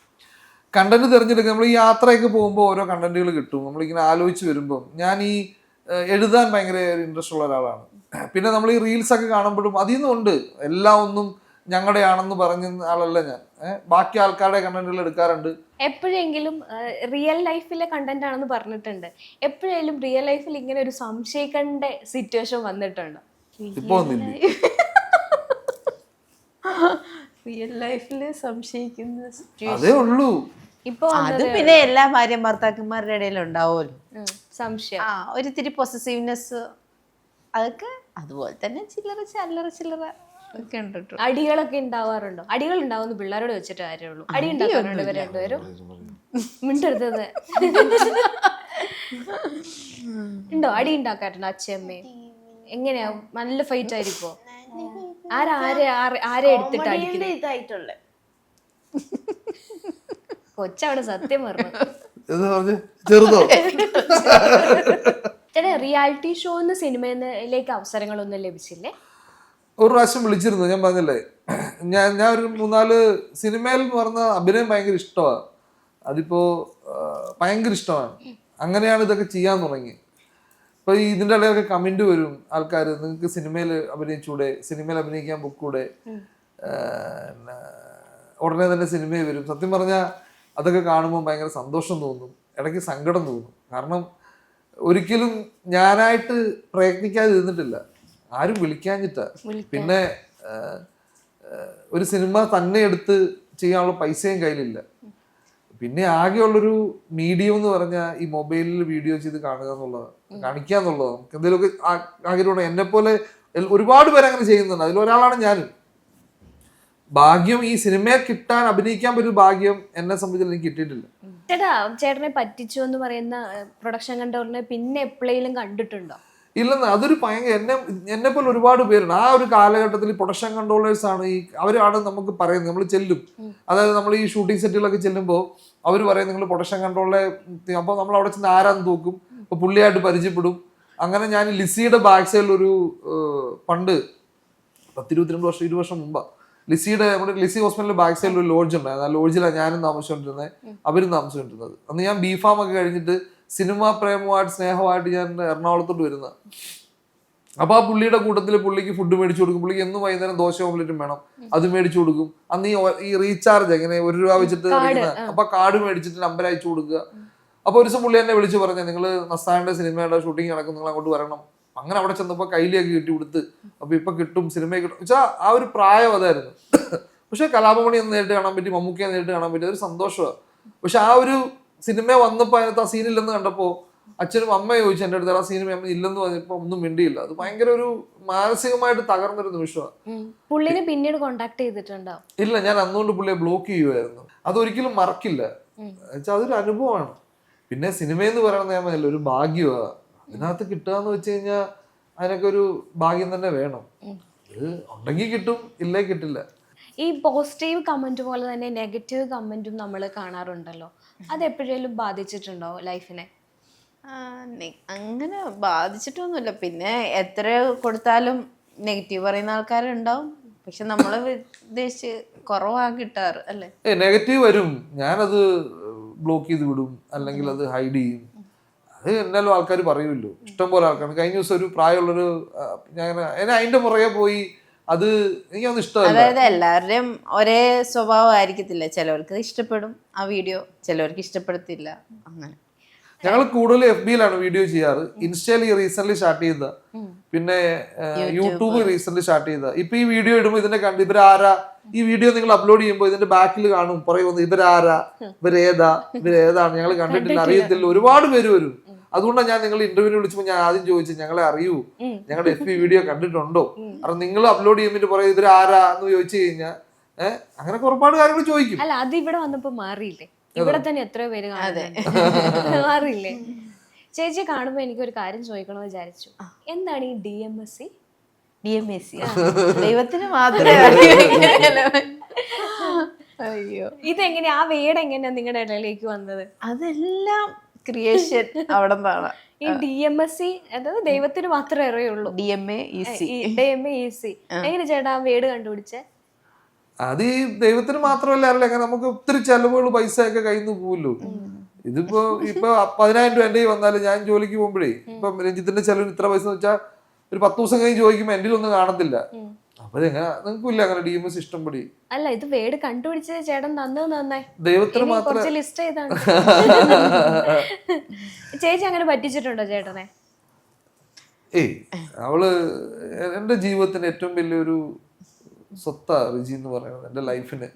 കണ്ടന്റ് തിരഞ്ഞെടുക്കുക, നമ്മൾ ഈ യാത്രയൊക്കെ പോകുമ്പോൾ ഓരോ കണ്ടന്റുകൾ കിട്ടും. നമ്മളിങ്ങനെ ആലോചിച്ച് വരുമ്പോൾ ഞാൻ ഈ എഴുതാൻ ഭയങ്കര ഇൻട്രസ്റ്റ് ഉള്ള ഒരാളാണ്. പിന്നെ നമ്മൾ ഈ റീൽസ് ഒക്കെ കാണുമ്പോഴും അതിൽ നിന്നും ഉണ്ട്. എല്ലാം ഒന്നും ഞങ്ങളുടെ ആണെന്ന് പറഞ്ഞ ആളല്ല ഞാൻ. ബാക്കി ആൾക്കാരുടെ കണ്ടന്റുകൾ എടുക്കാറുണ്ട്. എപ്പോഴെങ്കിലും റിയൽ ലൈഫിലെ കണ്ടന്റ് ആണെന്ന് പറഞ്ഞിട്ടുണ്ട്. എപ്പോഴെങ്കിലും റിയൽ ലൈഫിൽ ഇങ്ങനെ ഒരു സംശയിക്കേണ്ട സിറ്റുവേഷൻ വന്നിട്ടുണ്ടോ? ഇപ്പൊ ഒന്നില്ല. റിയൽ ലൈഫില് സംശയിക്കുന്ന അതേ ഉള്ളൂ. ഇപ്പൊ അത് പിന്നെ എല്ലാ ഭാര്യ ഭർത്താക്കന്മാരുടെ ഇടയിൽ ഉണ്ടാവുമല്ലോ സംശയം. ഒരിത്തിരി പൊസസീവ്നെസ്, അതൊക്കെ അതുപോലെ തന്നെ ചില്ലറ ഒക്കെ ഉണ്ട്. അടികളൊക്കെ ഉണ്ടാവാറുണ്ടോ? അടികൾ ഉണ്ടാവുന്ന പിള്ളേരോട് വെച്ചിട്ട് കാര്യമുള്ളൂ. അടി ഉണ്ടാക്കാറുണ്ട് ഇവർ രണ്ടുപേരും? മിണ്ടരുത്. ഉണ്ടോ? അടി ഉണ്ടാക്കാറുണ്ടോ അച്ഛയമ്മേ? എങ്ങനെയാ? നല്ല ഫൈറ്റ് ആയിരിക്കോ? ആരെ എടുത്തിട്ട് അടിക്കുന്നത്? കൊച്ചവിടെ സത്യം പറഞ്ഞു. ചെറുതോ? ചേട്ടാ, റിയാലിറ്റി ഷോന്ന് സിനിമയിലേക്ക് അവസരങ്ങളൊന്നും ലഭിച്ചില്ലേ? ഒരു പ്രാവശ്യം വിളിച്ചിരുന്നു. ഞാൻ പറഞ്ഞില്ലേ, ഞാൻ ഒരു 3-4 സിനിമയിൽ എന്ന് പറഞ്ഞ അഭിനയം ഭയങ്കര ഇഷ്ടമാണ്. അതിപ്പോ ഭയങ്കര ഇഷ്ടമാണ്. അങ്ങനെയാണ് ഇതൊക്കെ ചെയ്യാൻ തുടങ്ങി. ഇപ്പൊ ഇതിന്റെ ഇടയിലൊക്കെ കമന്റ് വരും ആൾക്കാർ, നിങ്ങൾക്ക് സിനിമയിൽ അഭിനയിച്ചൂടെ, സിനിമയിൽ അഭിനയിക്കാൻ പൊക്കൂടെ, ഉടനെ തന്നെ സിനിമയിൽ വരും. സത്യം പറഞ്ഞാൽ അതൊക്കെ കാണുമ്പോൾ ഭയങ്കര സന്തോഷം തോന്നും, ഇടയ്ക്ക് സങ്കടം തോന്നും. കാരണം ഒരിക്കലും ഞാനായിട്ട് പ്രയത്നിക്കാതെ ഇരുന്നിട്ടില്ല, ആരും വിളിക്കാഞ്ഞിട്ടാ. പിന്നെ ഒരു സിനിമ തന്നെ എടുത്ത് ചെയ്യാനുള്ള പൈസയും കയ്യിലില്ല. പിന്നെ ആകെയുള്ളൊരു മീഡിയം എന്ന് പറഞ്ഞാൽ ഈ മൊബൈലിൽ വീഡിയോ ചെയ്ത് കാണുക എന്നുള്ളതാണ്, കാണിക്കുക എന്നുള്ളതാണ്. നമുക്ക് എന്തെങ്കിലുമൊക്കെ ആഗ്രഹമുണ്ട്. എന്നെ പോലെ ഒരുപാട് പേര് അങ്ങനെ ചെയ്യുന്നുണ്ട്. അതിലൊരാളാണ് ഞാനും. ഭാഗ്യം ഈ സിനിമയെ കിട്ടാൻ, അഭിനയിക്കാൻ പറ്റിയ ഭാഗ്യം എന്നെ സംബന്ധിച്ച് എനിക്ക് കിട്ടിയിട്ടില്ല. ചേട്ടാ, ചേട്ടനെ പറ്റിച്ചു എന്ന് പറയുന്ന പ്രൊഡക്ഷൻ കൺട്രോളിനെ പിന്നെ എപ്പോഴെങ്കിലും കണ്ടിട്ടുണ്ടോ? ഇല്ലെന്ന്. അതൊരു ഭയങ്കര എന്നെ പോലെ ഒരുപാട് പേരുണ്ട്. ആ ഒരു കാലഘട്ടത്തിൽ പ്രൊഡക്ഷൻ കൺട്രോളേഴ്സ് ആണ് അവരാണ് നമുക്ക് പറയുന്നത്. നമ്മൾ ചെല്ലും, അതായത് നമ്മൾ ഈ ഷൂട്ടിംഗ് സെറ്റുകളൊക്കെ ചെല്ലുമ്പോൾ അവർ പറയും നിങ്ങൾ പ്രൊഡക്ഷൻ കൺട്രോളിലെ. അപ്പോൾ നമ്മൾ അവിടെ ചെന്ന് ആരാന്ന് നോക്കും, അപ്പോൾ പുള്ളിയായിട്ട് പരിചയപ്പെടും. അങ്ങനെ ഞാൻ ലിസിയുടെ ബാക്ക് സൈഡിൽ ഒരു പണ്ട് 10-22 വർഷം മുമ്പാ നമ്മുടെ ലിസി ഹോസ്പിറ്റലിന്റെ ബാക്ക് സൈഡിൽ ഒരു ലോഡ്ജ് ഉണ്ടായിരുന്നു. ആ ലോഡ്ജിലാണ് ഞാനും താമസിച്ചുകൊണ്ടിരുന്നത്, അവരും താമസിച്ചുകൊണ്ടിരുന്നത്. അന്ന് ഞാൻ ബിഫാം ഒക്കെ കഴിഞ്ഞിട്ട് സിനിമാ പ്രേമമായിട്ട് സ്നേഹമായിട്ട് ഞാൻ എറണാകുളത്തോട്ട് വരുന്നത്. അപ്പൊ ആ പുള്ളിയുടെ കൂട്ടത്തിൽ പുള്ളിക്ക് ഫുഡ് മേടിച്ചു കൊടുക്കും. പുള്ളിക്ക് എന്നും വൈകുന്നേരം ദോശ ഓംലെറ്റും വേണം, അത് മേടിച്ചു കൊടുക്കും. അന്ന് ഈ റീചാർജ് എങ്ങനെ 1 രൂപ വെച്ചിട്ട് അപ്പൊ കാർഡ് മേടിച്ചിട്ട് നമ്പർ അയച്ചു കൊടുക്കുക. അപ്പൊ ഒരു ദിവസം പുള്ളി എന്നെ വിളിച്ചു പറഞ്ഞ, നിങ്ങൾ നസ്താന്റെ സിനിമയുടെ ഷൂട്ടിംഗ് നടക്കും, നിങ്ങൾ അങ്ങോട്ട് വരണം. അങ്ങനെ അവിടെ ചെന്നപ്പോ കയ്യിലേക്ക് കിട്ടി കൊടുത്ത്, അപ്പൊ ഇപ്പൊ കിട്ടും, സിനിമയെ കിട്ടും വെച്ചാൽ ആ ഒരു പ്രായം അതായിരുന്നു. പക്ഷെ കലാപമണി എന്ന് നേരിട്ട് കാണാൻ പറ്റി, മമ്മൂക്കയെ നേരിട്ട് കാണാൻ പറ്റി, അതൊരു സന്തോഷമാണ്. പക്ഷെ ആ ഒരു സിനിമ വന്നപ്പോ അതിനകത്ത് ആ സീനില്ലെന്ന് കണ്ടപ്പോ അച്ഛനും അമ്മയും ചോദിച്ചു എൻ്റെ അടുത്ത് ആ സിനിമ അമ്മ ഇല്ലെന്ന് പറഞ്ഞപ്പോ ഒന്നും മിണ്ടിയില്ല. അത് ഭയങ്കര ഒരു മാനസികമായിട്ട് തകർന്നൊരു നിമിഷമാണ്. പുള്ളിനെ പിന്നീട് കോണ്ടാക്ട് ചെയ്തിട്ടുണ്ടോ? ഇല്ല, ഞാൻ അന്നുകൊണ്ട് പുള്ളിയെ ബ്ലോക്ക് ചെയ്യുമായിരുന്നു. അതൊരിക്കലും മറക്കില്ല. എന്നുവെച്ചാൽ അതൊരു അനുഭവമാണ്. പിന്നെ സിനിമയെന്ന് പറയുന്നത് ഞാൻ പറഞ്ഞില്ല, ഒരു ഭാഗ്യമാണ്. അതിനകത്ത് കിട്ടുക എന്ന് വെച്ച് കഴിഞ്ഞാൽ അതിനൊക്കെ ഒരു ഭാഗ്യം തന്നെ വേണം. അത് ഉണ്ടെങ്കിൽ കിട്ടും, ഇല്ലേ കിട്ടില്ല. ഈ പോസിറ്റീവ് കമന്റ് പോലെ തന്നെ നെഗറ്റീവ് കമന്റും നമ്മൾ കാണാറുണ്ടല്ലോ, അത് എപ്പോഴേലും ബാധിച്ചിട്ടുണ്ടോ ലൈഫിനെ? അങ്ങനെ ബാധിച്ചിട്ടൊന്നുമില്ല. പിന്നെ എത്ര കൊടുത്താലും നെഗറ്റീവ് പറയുന്ന ആൾക്കാരുണ്ടാവും. പക്ഷെ നമ്മള് ഉദ്ദേശിച്ച് കുറവാ കിട്ടാറ് അല്ലേ? നെഗറ്റീവ് വരും, ഞാനത് ബ്ലോക്ക് ചെയ്ത് വിടും, അല്ലെങ്കിൽ അത് ഹൈഡ് ചെയ്യും. അത് എന്നാലും ആൾക്കാർ പറയുമല്ലോ, ഇഷ്ടംപോലെ ആൾക്കാർ. കഴിഞ്ഞ ദിവസം ഒരു പ്രായമുള്ളൊരു ഞാൻ അതിന്റെ പുറകെ പോയി, അത് എനിക്കൊന്നും ഇഷ്ടമല്ല. അതായത് എല്ലാവരുടെയും ഒരേ സ്വഭാവം ആയിരിക്കത്തില്ല. ചിലവർക്ക് ഇഷ്ടപ്പെടും ആ വീഡിയോ, ചിലവർക്ക് ഇഷ്ടപ്പെടത്തില്ല. അങ്ങനെ ഞങ്ങൾ കൂടുതൽ FB-യിലാണ് വീഡിയോ ചെയ്യാറ്. ഇൻസ്റ്റയിൽ റീസെന്റ് സ്റ്റാർട്ട് ചെയ്ത, പിന്നെ യൂട്യൂബ് റീസെന്റ് സ്റ്റാർട്ട് ചെയ്ത. ഇപ്പൊ ഈ വീഡിയോ ഇടുമ്പോൾ ഇതിന്റെ കണ്ട് ഇവരാരാ, ഈ വീഡിയോ നിങ്ങൾ അപ്ലോഡ് ചെയ്യുമ്പോൾ ഇതിന്റെ ബാക്കിൽ കാണും പറയുന്നത് ഇവരാരാ, ഇവരേതാണ്, ഞങ്ങൾ കണ്ടിട്ടില്ല, അറിയത്തില്ല, ഒരുപാട് പേര് വരും. അതുകൊണ്ടാണ് ഞാൻ നിങ്ങൾ ഇന്റർവ്യൂവിന് വിളിച്ചപ്പോൾ ഞാൻ ആദ്യം ചോദിച്ചത് ഞങ്ങളെ അറിയൂ, ഞങ്ങളുടെ FB വീഡിയോ കണ്ടിട്ടുണ്ടോ, കാരണം നിങ്ങൾ അപ്ലോഡ് ചെയ്യുമ്പോൾ പറയും ഇവരാരാ എന്ന് ചോദിച്ചു കഴിഞ്ഞാൽ അങ്ങനെ ഒരുപാട് കാര്യങ്ങൾ ചോദിക്കും. അല്ല, അത് ഇവിടെ വന്നപ്പോ മാറിയില്ലേ? ഇവിടെ തന്നെ എത്രയോ പേര് മാറിയില്ലേ? ചേച്ചിയെ കാണുമ്പോ എനിക്കൊരു കാര്യം ചോദിക്കണമെന്ന് വിചാരിച്ചു. എന്താണ് ഈ DMSC? DMSC ദൈവത്തിന് മാത്രമേ അറിയൂ. അയ്യോ, ഇതെങ്ങനെയാ, ആ വേട് എങ്ങനെയാ നിങ്ങളുടെ ഇടയിലേക്ക് വന്നത്? അതെല്ലാം ക്രിയേഷൻ അവിടെ നിന്നാണ്. ഈ DMSC അതായത് ദൈവത്തിന് മാത്രമേ അറിയുള്ളൂ. DMA EC. എങ്ങനെ ചേട്ടാ ആ വേട് കണ്ടുപിടിച്ചേ? അത് ഈ ദൈവത്തിന് മാത്രമല്ല അറിയില്ല, നമുക്ക് ഒത്തിരി ചെലവുകൾ പൈസയൊക്കെ കയ്യിൽ നിന്ന് പോവല്ലോ. ഇപ്പൊ 10,000 രൂപ എൻ്റെ വന്നാലും ഞാൻ ജോലിക്ക് പോകുമ്പോഴേ, ഇപ്പൊ രഞ്ജിത്തിന്റെ ചെലവിന് ഇത്ര പൈസ വെച്ചാൽ ഒരു 10 ദിവസം കഴിഞ്ഞ് ചോദിക്കുമ്പോൾ എൻ്റെ ഒന്നും കാണത്തില്ല. അപ്പൊ എങ്ങനെ നിങ്ങൾക്കില്ല അങ്ങനെ DMS ഇഷ്ടംപടി? അല്ല, ഇത് വേട് കണ്ടുപിടിച്ചത് ചേട്ടൻ നന്നായി, ദൈവത്തിന് മാത്രം ലിസ്റ്റ് ചെയ്താണ്. ചേച്ചി അങ്ങനെ പറ്റിച്ചിട്ടുണ്ടോ ചേട്ടനെ? അവള് എന്റെ ജീവിതത്തിന്റെ ഏറ്റവും വലിയൊരു സ്വത്താ റിജി എന്ന് പറയുന്നത്, എന്റെ ലൈഫിന്.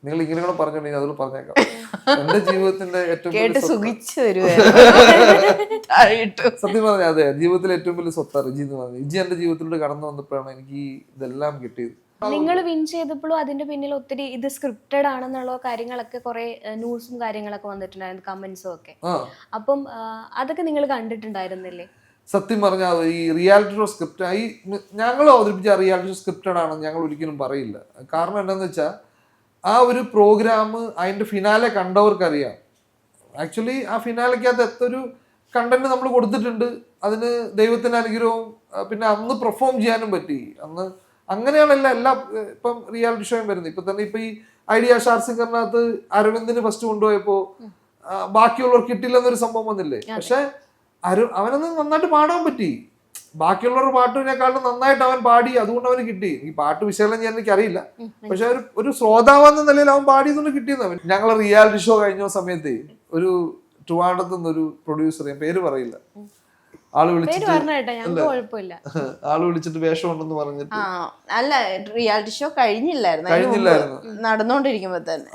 നിങ്ങൾ ഇങ്ങനെ കൂടെ പറഞ്ഞോണ്ടെങ്കിൽ അതോട് പറഞ്ഞേക്കാം. എന്റെ ജീവിതത്തിന്റെ ഏറ്റവും സത്യം പറഞ്ഞാൽ അതെ, ജീവിതത്തിലെ ഏറ്റവും വലിയ സ്വത്താ റിജി എന്ന് പറയുന്നത്. റിജി എന്റെ ജീവിതത്തിലൂടെ കടന്നു വന്നപ്പോഴാണ് എനിക്ക് ഇതെല്ലാം കിട്ടിയത്. നിങ്ങൾ വിൻ ചെയ്തപ്പോഴും അതിന്റെ പിന്നിൽ ഒത്തിരി ഇത് സ്ക്രിപ്റ്റഡ് ആണെന്നുള്ള കാര്യങ്ങളൊക്കെ കുറെ ന്യൂസും കാര്യങ്ങളൊക്കെ വന്നിട്ടുണ്ടായിരുന്നു, കമന്റ്സും ഒക്കെ. അപ്പം അതൊക്കെ നിങ്ങൾ കണ്ടിട്ടുണ്ടായിരുന്നില്ലേ? സത്യം പറഞ്ഞാൽ ഈ റിയാലിറ്റി ഷോ സ്ക്രിപ്റ്റ്, ഈ ഞങ്ങൾ അവതരിപ്പിച്ച റിയാലിറ്റി ഷോ സ്ക്രിപ്റ്റഡ് ആണെന്ന് ഞങ്ങൾ ഒരിക്കലും പറയില്ല. കാരണം എന്താണെന്ന് വെച്ചാൽ ആ ഒരു പ്രോഗ്രാം അതിൻ്റെ ഫിനാലെ കണ്ടവർക്കറിയാം. ആക്ച്വലി ആ ഫിനാലയ്ക്കകത്ത് എത്തൊരു കണ്ടന്റ് നമ്മൾ കൊടുത്തിട്ടുണ്ട്. അതിന് ദൈവത്തിൻ്റെ അനുഗ്രഹവും പിന്നെ അന്ന് പെർഫോം ചെയ്യാനും പറ്റി. അന്ന് അങ്ങനെയാണല്ല എല്ലാ ഇപ്പം റിയാലിറ്റി ഷോയും വരുന്നത്. ഇപ്പം തന്നെ ഇപ്പം ഈ ഐഡിയ സ്റ്റാർ സിംഗറിനകത്ത് അരവിന്ദിന് ഫസ്റ്റ് കൊണ്ടുപോയപ്പോൾ ബാക്കിയുള്ളവർ കിട്ടില്ലെന്നൊരു സംഭവം വന്നില്ലേ? പക്ഷെ അവനൊന്ന് നന്നായിട്ട് പാടാൻ പറ്റി. ബാക്കിയുള്ളവരുടെ പാട്ടിനെക്കാളും നന്നായിട്ട് അവൻ പാടി, അതുകൊണ്ട് അവന് കിട്ടി. ഈ പാട്ട് വിശകലനം ചെയ്യാൻ എനിക്കറിയില്ല, പക്ഷെ ഒരു ശ്രോതാവെന്ന നിലയിൽ അവൻ പാടിയതുകൊണ്ട് കിട്ടിയെന്ന്. ഞങ്ങൾ റിയാലിറ്റി ഷോ കഴിഞ്ഞ സമയത്ത് ഒരു ട്രിവാൻഡ്രത്ത് നിന്നൊരു പ്രൊഡ്യൂസർ, ഞാൻ പേര് പറയില്ല, ആള് വിളിച്ചിട്ട് വേഷം ഉണ്ടെന്ന് പറഞ്ഞിട്ട്. അല്ല, റിയാലിറ്റി ഷോ കഴിഞ്ഞില്ലായിരുന്നു, നടന്നുകൊണ്ടിരിക്കുമ്പോ തന്നെ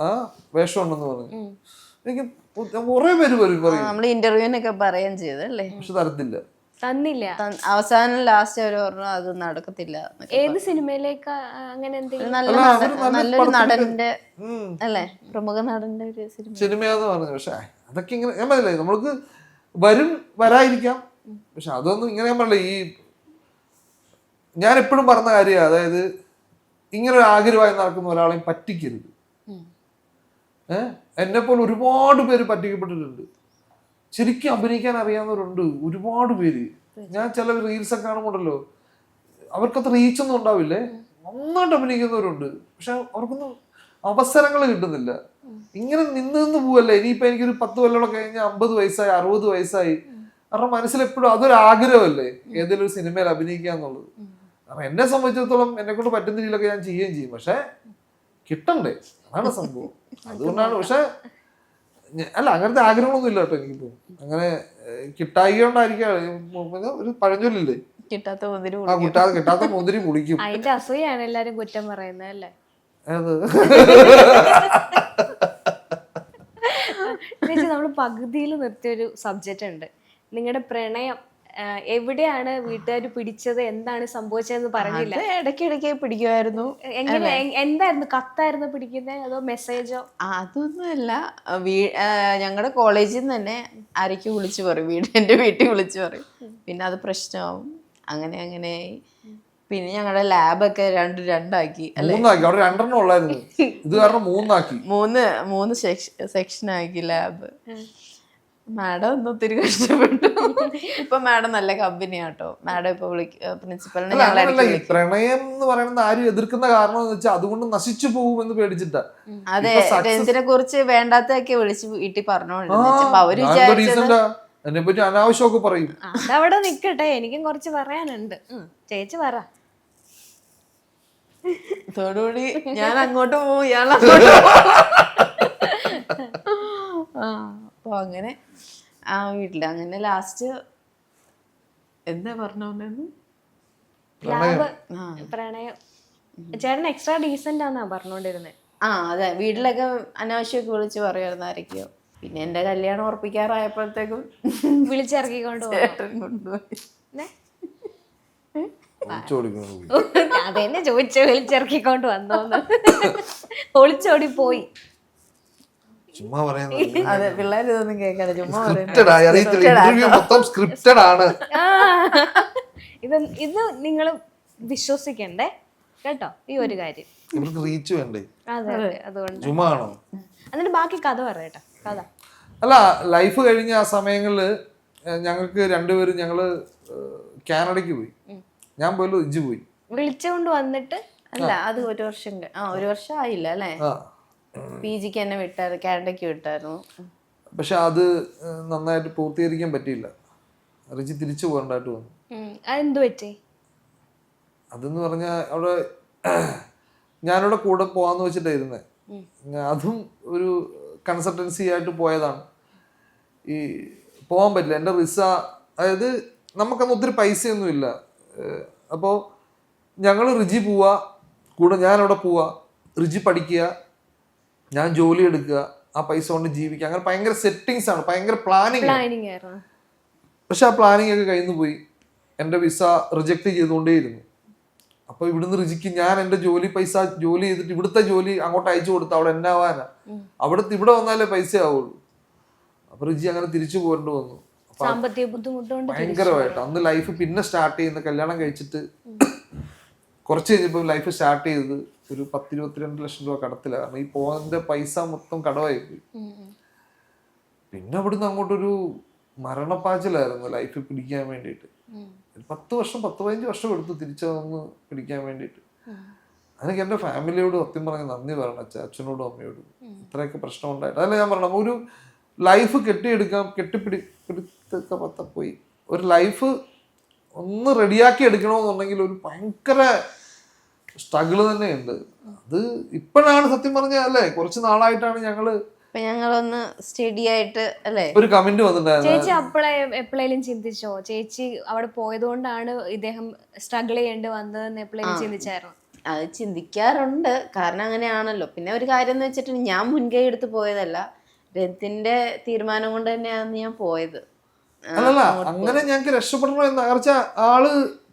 വേഷം ഉണ്ടെന്ന് പറഞ്ഞു. എനിക്ക് കുറെ പേര് പറയും, നമ്മള് ഇന്റർവ്യൂവിനൊക്കെ പറയുകയും ചെയ്തല്ലേ, പക്ഷെ തന്നില്ല. അവസാനം ലാസ്റ്റ് അവര് പറഞ്ഞു അത് നടക്കത്തില്ല. ഏത് സിനിമയിലേക്ക് അങ്ങനെ എന്തെങ്കിലും? നല്ലൊരു നടന്റെ അല്ലേ, പ്രമുഖ നടന്റെ ഒരു സിനിമയാന്ന് പറഞ്ഞു. പക്ഷെ അതൊക്കെ ഇങ്ങനെ ഞാൻ പറഞ്ഞില്ലേ, നമ്മൾക്ക് വരും വരാതിരിക്കാം, പക്ഷെ അതൊന്നും ഇങ്ങനെ ഞാൻ പറഞ്ഞില്ല. ഞാൻ എപ്പോഴും പറഞ്ഞ കാര്യമാണ്, അതായത് ഇങ്ങനെ ഒരു ആഗ്രഹമായി നടക്കുന്ന ഒരാളെയും പറ്റിക്കരുത്. എന്നെപ്പോലെ ഒരുപാട് പേര് പറ്റിക്കപ്പെട്ടിട്ടുണ്ട്. ശരിക്കും അഭിനയിക്കാൻ അറിയാവുന്നവരുണ്ട് ഒരുപാട് പേര്. ഞാൻ ചില റീൽസൊക്കെ കാണുമ്പോണ്ടല്ലോ, അവർക്കത്ര റീച്ചൊന്നും ഉണ്ടാവില്ലേ, നന്നായിട്ട് അഭിനയിക്കുന്നവരുണ്ട്, പക്ഷെ അവർക്കൊന്നും അവസരങ്ങൾ കിട്ടുന്നില്ല. ഇങ്ങനെ നിന്ന് പോവല്ലേ. ഇനിയിപ്പോൾ എനിക്കൊരു 10 കൊല്ലം കഴിഞ്ഞ് 50 വയസ്സായി 60 വയസ്സായി, കാരണം മനസ്സിലെപ്പോഴും അതൊരു ആഗ്രഹമല്ലേ ഏതെങ്കിലും ഒരു സിനിമയിൽ അഭിനയിക്കുക എന്നുള്ളത്. കാരണം എന്നെ സംബന്ധിച്ചിടത്തോളം എന്നെ കൊണ്ട് പറ്റുന്ന രീതിയിലൊക്കെ ഞാൻ ചെയ്യുകയും ചെയ്യും, പക്ഷെ കിട്ടണ്ടേ, അതാണ് സംഭവം. അതുകൊണ്ടാണ്. പക്ഷെ അല്ല, അങ്ങനത്തെ ആഗ്രഹങ്ങളൊന്നും ഇല്ല കേട്ടോ എനിക്കിപ്പോ. അങ്ങനെ കിട്ടായികൊണ്ടായിരിക്കും. ഒരു പഴഞ്ചൊല്ലില്ലേ, കിട്ടാത്ത മുന്തിരി മുടിക്കും. അതിന്റെ അസൂയാണ് എല്ലാരും കുറ്റം പറയുന്നത് അല്ലേ? ചേച്ചി, നമ്മൾ പകുതിയിൽ നിർത്തിയൊരു സബ്ജക്റ്റ് ഉണ്ട്, നിങ്ങളുടെ പ്രണയം എവിടെയാണ് വീട്ടുകാർ പിടിച്ചത്, എന്താണ് സംഭവിച്ചതെന്ന് പറഞ്ഞില്ല. അത് ഇടയ്ക്കിടയ്ക്ക് പിടിക്കുമായിരുന്നു. എങ്ങനെ എന്തായിരുന്നു, കത്തായിരുന്നു പിടിക്കുന്നത് അതോ മെസ്സേജോ? അതൊന്നുമല്ല, ഞങ്ങളുടെ കോളേജിൽ നിന്ന് തന്നെ ആരൊക്കെ വിളിച്ചു പറയും, എൻ്റെ വീട്ടിൽ വിളിച്ചു പറയും. പിന്നെ അത് പ്രശ്നമാവും. അങ്ങനെ പിന്നെ ഞങ്ങളുടെ ലാബൊക്കെ രണ്ടാക്കി അല്ലെ, 3 ആക്കി. അവിടെ 2 ഉള്ളായിരുന്നു, ഇത് കാരണം 3 ആക്കി. 3 സെക്ഷനാക്കി ലാബ്. മാഡം ഒന്ന് ഒത്തിരി കഷ്ടപ്പെട്ടു. ഇപ്പൊ മാഡം നല്ല കമ്പനിയാട്ടോ. മാഡം ഇപ്പൊ പ്രിൻസിപ്പലിനെ ഈ പ്രണയം എന്ന് പറയുന്നത് ആരും എതിർക്കുന്ന കാരണം എന്ന് വെച്ചാൽ അതുകൊണ്ട് നശിച്ചു പോകുമെന്ന് പേടിച്ചിട്ടാ. അതെ, ടെൻത്തിനെ കുറിച്ച് വേണ്ടാത്തൊക്കെ വിളിച്ച് വീട്ടിൽ പറഞ്ഞോണ്ടിരുന്നു. അവര് വിചാരിച്ചത് എന്നെ പറ്റി അനാവശ്യമൊക്കെ പറയും. അതവിടെ നിക്കട്ടെ, എനിക്കും കുറച്ച് പറയാനുണ്ട്. ചേച്ചി പറ. തോടുകൂടി ഞാൻ അങ്ങോട്ട് പോകും, ഇയാൾ അങ്ങോട്ട് അപ്പൊ അങ്ങനെ ആ വീട്ടില് അങ്ങനെ ലാസ്റ്റ് എന്താ പറഞ്ഞു, പ്രണയം. ചേട്ടൻ എക്സ്ട്രാ ഡീസന്റ് ആന്നാ പറഞ്ഞോണ്ടിരുന്നത്. അതെ, വീട്ടിലൊക്കെ അനാവശ്യമൊക്കെ വിളിച്ച് പറയുമായിരുന്നു ആരൊക്കെയോ. പിന്നെ എന്റെ കല്യാണം ഉറപ്പിക്കാറായപ്പോഴത്തേക്കും വിളിച്ചിറക്കിക്കൊണ്ട് ചേട്ടൻ കൊണ്ടുപോയി. അതെന്നെ ചോദിച്ചു, വിളിച്ചിറക്കിക്കൊണ്ട് വന്നോന്ന്. ഒളിച്ചോടി പോയി. ചുമ്മാ പറയുന്നത്. അതെ, പിള്ളേർ ഇതൊന്നും കേൾക്കാതെ ചുമ്മാ സ്ക്രിപ്റ്റഡ് ആണ്. ഇത് നിങ്ങൾ വിശ്വസിക്കണ്ടേ കേട്ടോ, ഈ ഒരു കാര്യം. റീച്ച് വേണ്ടേ? അതെ, അതുകൊണ്ട് ചുമ്മാ ആണോ? എന്നിട്ട് ബാക്കി കഥ പറയട്ടെ. കഥ അല്ല, ലൈഫ് കഴിഞ്ഞ ആ സമയങ്ങളില് ഞങ്ങൾക്ക് രണ്ടുപേരും ഞങ്ങള് കാനഡയ്ക്ക് പോയി. ഞാൻ പോലും ഇജ്ജ് പോയി. വിളിച്ചുകൊണ്ട് വന്നിട്ട് അല്ല, അത് 1 വർഷം ആയില്ല അല്ലേ. PG ക്ക് എന്നെ വിട്ടായിരുന്നു, കാനഡയ്ക്ക് വിട്ടായിരുന്നു. പക്ഷെ അത് നന്നായിട്ട് പൂർത്തീകരിക്കാൻ പറ്റിയില്ല. റിജി തിരിച്ചു പോകണ്ടായിട്ട് വന്നു. അതെന്തു പറ്റി? അതെന്ന് പറഞ്ഞാൽ അവിടെ ഞാനിവിടെ കൂടെ പോവാന്ന് വെച്ചിട്ടായിരുന്നേ. അതും ഒരു കൺസൾട്ടൻസി ആയിട്ട് പോയതാണ്. ഈ പോകാൻ പറ്റില്ല, എൻ്റെ വിസ, അതായത് നമുക്കന്ന് ഒത്തിരി പൈസയൊന്നും ഇല്ല. അപ്പോൾ ഞങ്ങൾ റിജി പോവുക, കൂടെ ഞാനവിടെ പോവുക, റിജി പഠിക്കുക, ഞാൻ ജോലി എടുക്കുക, ആ പൈസ കൊണ്ട് ജീവിക്കുക. അങ്ങനെ ഭയങ്കര സെറ്റിങ്സ് ആണ്, ഭയങ്കര പ്ലാനിങ്. പക്ഷെ ആ പ്ലാനിങ് ഒക്കെ കഴിഞ്ഞു പോയി. എൻ്റെ വിസ റിജക്ട് ചെയ്തുകൊണ്ടേയിരുന്നു. അപ്പോൾ ഇവിടുന്ന് റിജിക്ക് ഞാൻ എൻ്റെ പൈസ ജോലി ചെയ്തിട്ട് ഇവിടുത്തെ ജോലി അങ്ങോട്ട് അയച്ചു കൊടുത്ത് അവിടെ എന്നാവാനാ, ഇവിടെ വന്നാലേ പൈസ ആവുള്ളൂ. അപ്പൊ റിജി അങ്ങനെ തിരിച്ചു പോരേണ്ടി വന്നു. സാമ്പത്തിക ബുദ്ധിമുട്ടുകൊണ്ട് ഭയങ്കരമായിട്ട് അന്ന് ലൈഫ് പിന്നെ സ്റ്റാർട്ട് ചെയ്യുന്ന, കല്യാണം കഴിച്ചിട്ട് കുറച്ച് കഴിഞ്ഞപ്പോൾ ലൈഫ് സ്റ്റാർട്ട് ചെയ്തത് ഒരു 10-22 ലക്ഷം രൂപ കടത്തില്ല. കാരണം ഈ പോകാൻ്റെ പൈസ മൊത്തം കടമായി പോയി. പിന്നെ അവിടുന്ന് അങ്ങോട്ടൊരു മരണപ്പാച്ചിലായിരുന്നു ലൈഫ് പിടിക്കാൻ വേണ്ടിയിട്ട്. 10-15 വർഷം എടുത്തു തിരിച്ചൊന്ന് പിടിക്കാൻ വേണ്ടിയിട്ട്. അതിനൊക്കെ എൻ്റെ ഫാമിലിയോട് സത്യം പറഞ്ഞ് നന്ദി പറയണം, അച്ഛനോടും അമ്മയോടും. ഇത്രയൊക്കെ പ്രശ്നം ഉണ്ടായിട്ട് അതല്ല ഞാൻ പറയണം. ഒരു ലൈഫ് കെട്ടിപ്പിടുത്തൊക്കെ പോയി ഒരു ലൈഫ് ഒന്ന് റെഡിയാക്കി എടുക്കണമെന്നുണ്ടെങ്കിൽ ഒരു ഭയങ്കര സ്ട്രഗിള് തന്നെയുണ്ട്. അത് ഇപ്പോഴാണ് സത്യം പറഞ്ഞ അല്ലേ, കുറച്ച് നാളായിട്ടാണ് ഞങ്ങളൊന്ന് സ്റ്റഡി ആയിട്ട് അല്ലേ. ഒരു കമന്റ് വന്നിട്ടുണ്ടായിരുന്നു. ചേച്ചി എപ്പോഴേലും ചിന്തിച്ചോ, ചേച്ചി അവിടെ പോയത് കൊണ്ടാണ് ഇദ്ദേഹം സ്ട്രഗിൾ ചെയ്യേണ്ടി വന്നതെന്ന് എപ്പോഴേലും ചിന്തിച്ചായിരുന്നു? അത് ചിന്തിക്കാറുണ്ട്, കാരണം അങ്ങനെയാണല്ലോ. പിന്നെ ഒരു കാര്യം എന്ന് വെച്ചിട്ട് ഞാൻ മുൻകൈ എടുത്ത് പോയതല്ല, രത്തിന്റെ തീരുമാനം കൊണ്ട് തന്നെയാണ് ഞാൻ പോയത്. അല്ലല്ല, അങ്ങനെ ഞങ്ങൾക്ക് രക്ഷപ്പെടണം എന്ന് വെച്ചാൽ ആള്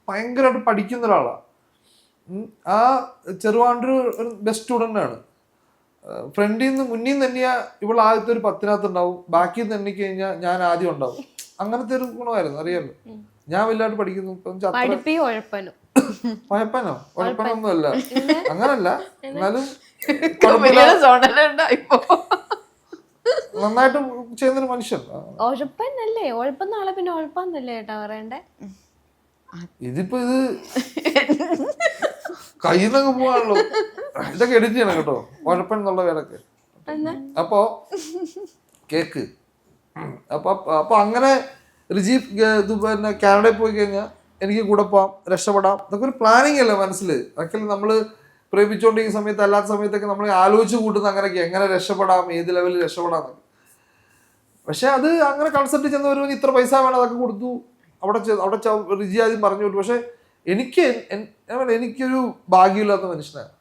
ഭയങ്കരമായിട്ട് പഠിക്കുന്ന ഒരാളാ. ആ ചെറുവാണ്ടൂർ ഒരു ബെസ്റ്റ് സ്റ്റുഡൻ്റ് ആണ്. ഫ്രണ്ടിൽ നിന്ന് മുന്നിൽ നിന്ന് തന്നെയാ ഇവൾ ആദ്യത്തെ ഒരു 10-നകത്ത് ഉണ്ടാവും, ബാക്കി എണ്ണി കഴിഞ്ഞാൽ ഞാൻ ആദ്യം ഉണ്ടാവും. അങ്ങനത്തെ ഒരു ഗുണമായിരുന്നു, അറിയാമല്ലോ. ഞാൻ വലുതായിട്ട് പഠിക്കുന്നു. ഉഴപ്പനൊന്നും അല്ല, അങ്ങനല്ല. എന്നാലും നന്നായിട്ട് ചെയ്യുന്നൊരു മനുഷ്യൻ. ഉഴപ്പന്നല്ലേ, ഉഴപ്പന്നാളെ പിന്നെ ഉഴപ്പന്നല്ലേ ഏട്ടാ പറയണ്ടേ. ഇതിപ്പോ ഇത് കയ്യിൽ നിന്നൊക്കെ പോവാണല്ലോ. ഇതൊക്കെ എഡിറ്റ് ചെയ്യണം കേട്ടോ, ഉഴപ്പൻ എന്നുള്ള പേരൊക്കെ. അപ്പോ കേക്ക് അപ്പൊ അങ്ങനെ റിജി പിന്നെ കാനഡയിൽ പോയി കഴിഞ്ഞാൽ എനിക്ക് കൂടെ പോവാം, രക്ഷപ്പെടാം. ഇതൊക്കെ ഒരു പ്ലാനിങ് അല്ലേ മനസ്സിൽ. അതൊക്കെ നമ്മള് പ്രേമിച്ചുകൊണ്ടിരിക്കുന്ന സമയത്ത് അല്ലാത്ത സമയത്തൊക്കെ നമ്മൾ ആലോചിച്ച് കൂട്ടുന്ന അങ്ങനെയൊക്കെ എങ്ങനെ രക്ഷപ്പെടാം, ഏത് ലെവലിൽ രക്ഷപ്പെടാം. പക്ഷെ അത് അങ്ങനെ കൺസൾട്ട് ചെന്നവർ ഇത്ര പൈസ വേണം അതൊക്കെ കൊടുത്തു. അവിടെ റിജി ആദ്യം പറഞ്ഞു വിട്ടു. പക്ഷെ എനിക്കൊരു ഭാഗ്യമില്ലാത്ത മനുഷ്യനാണ്,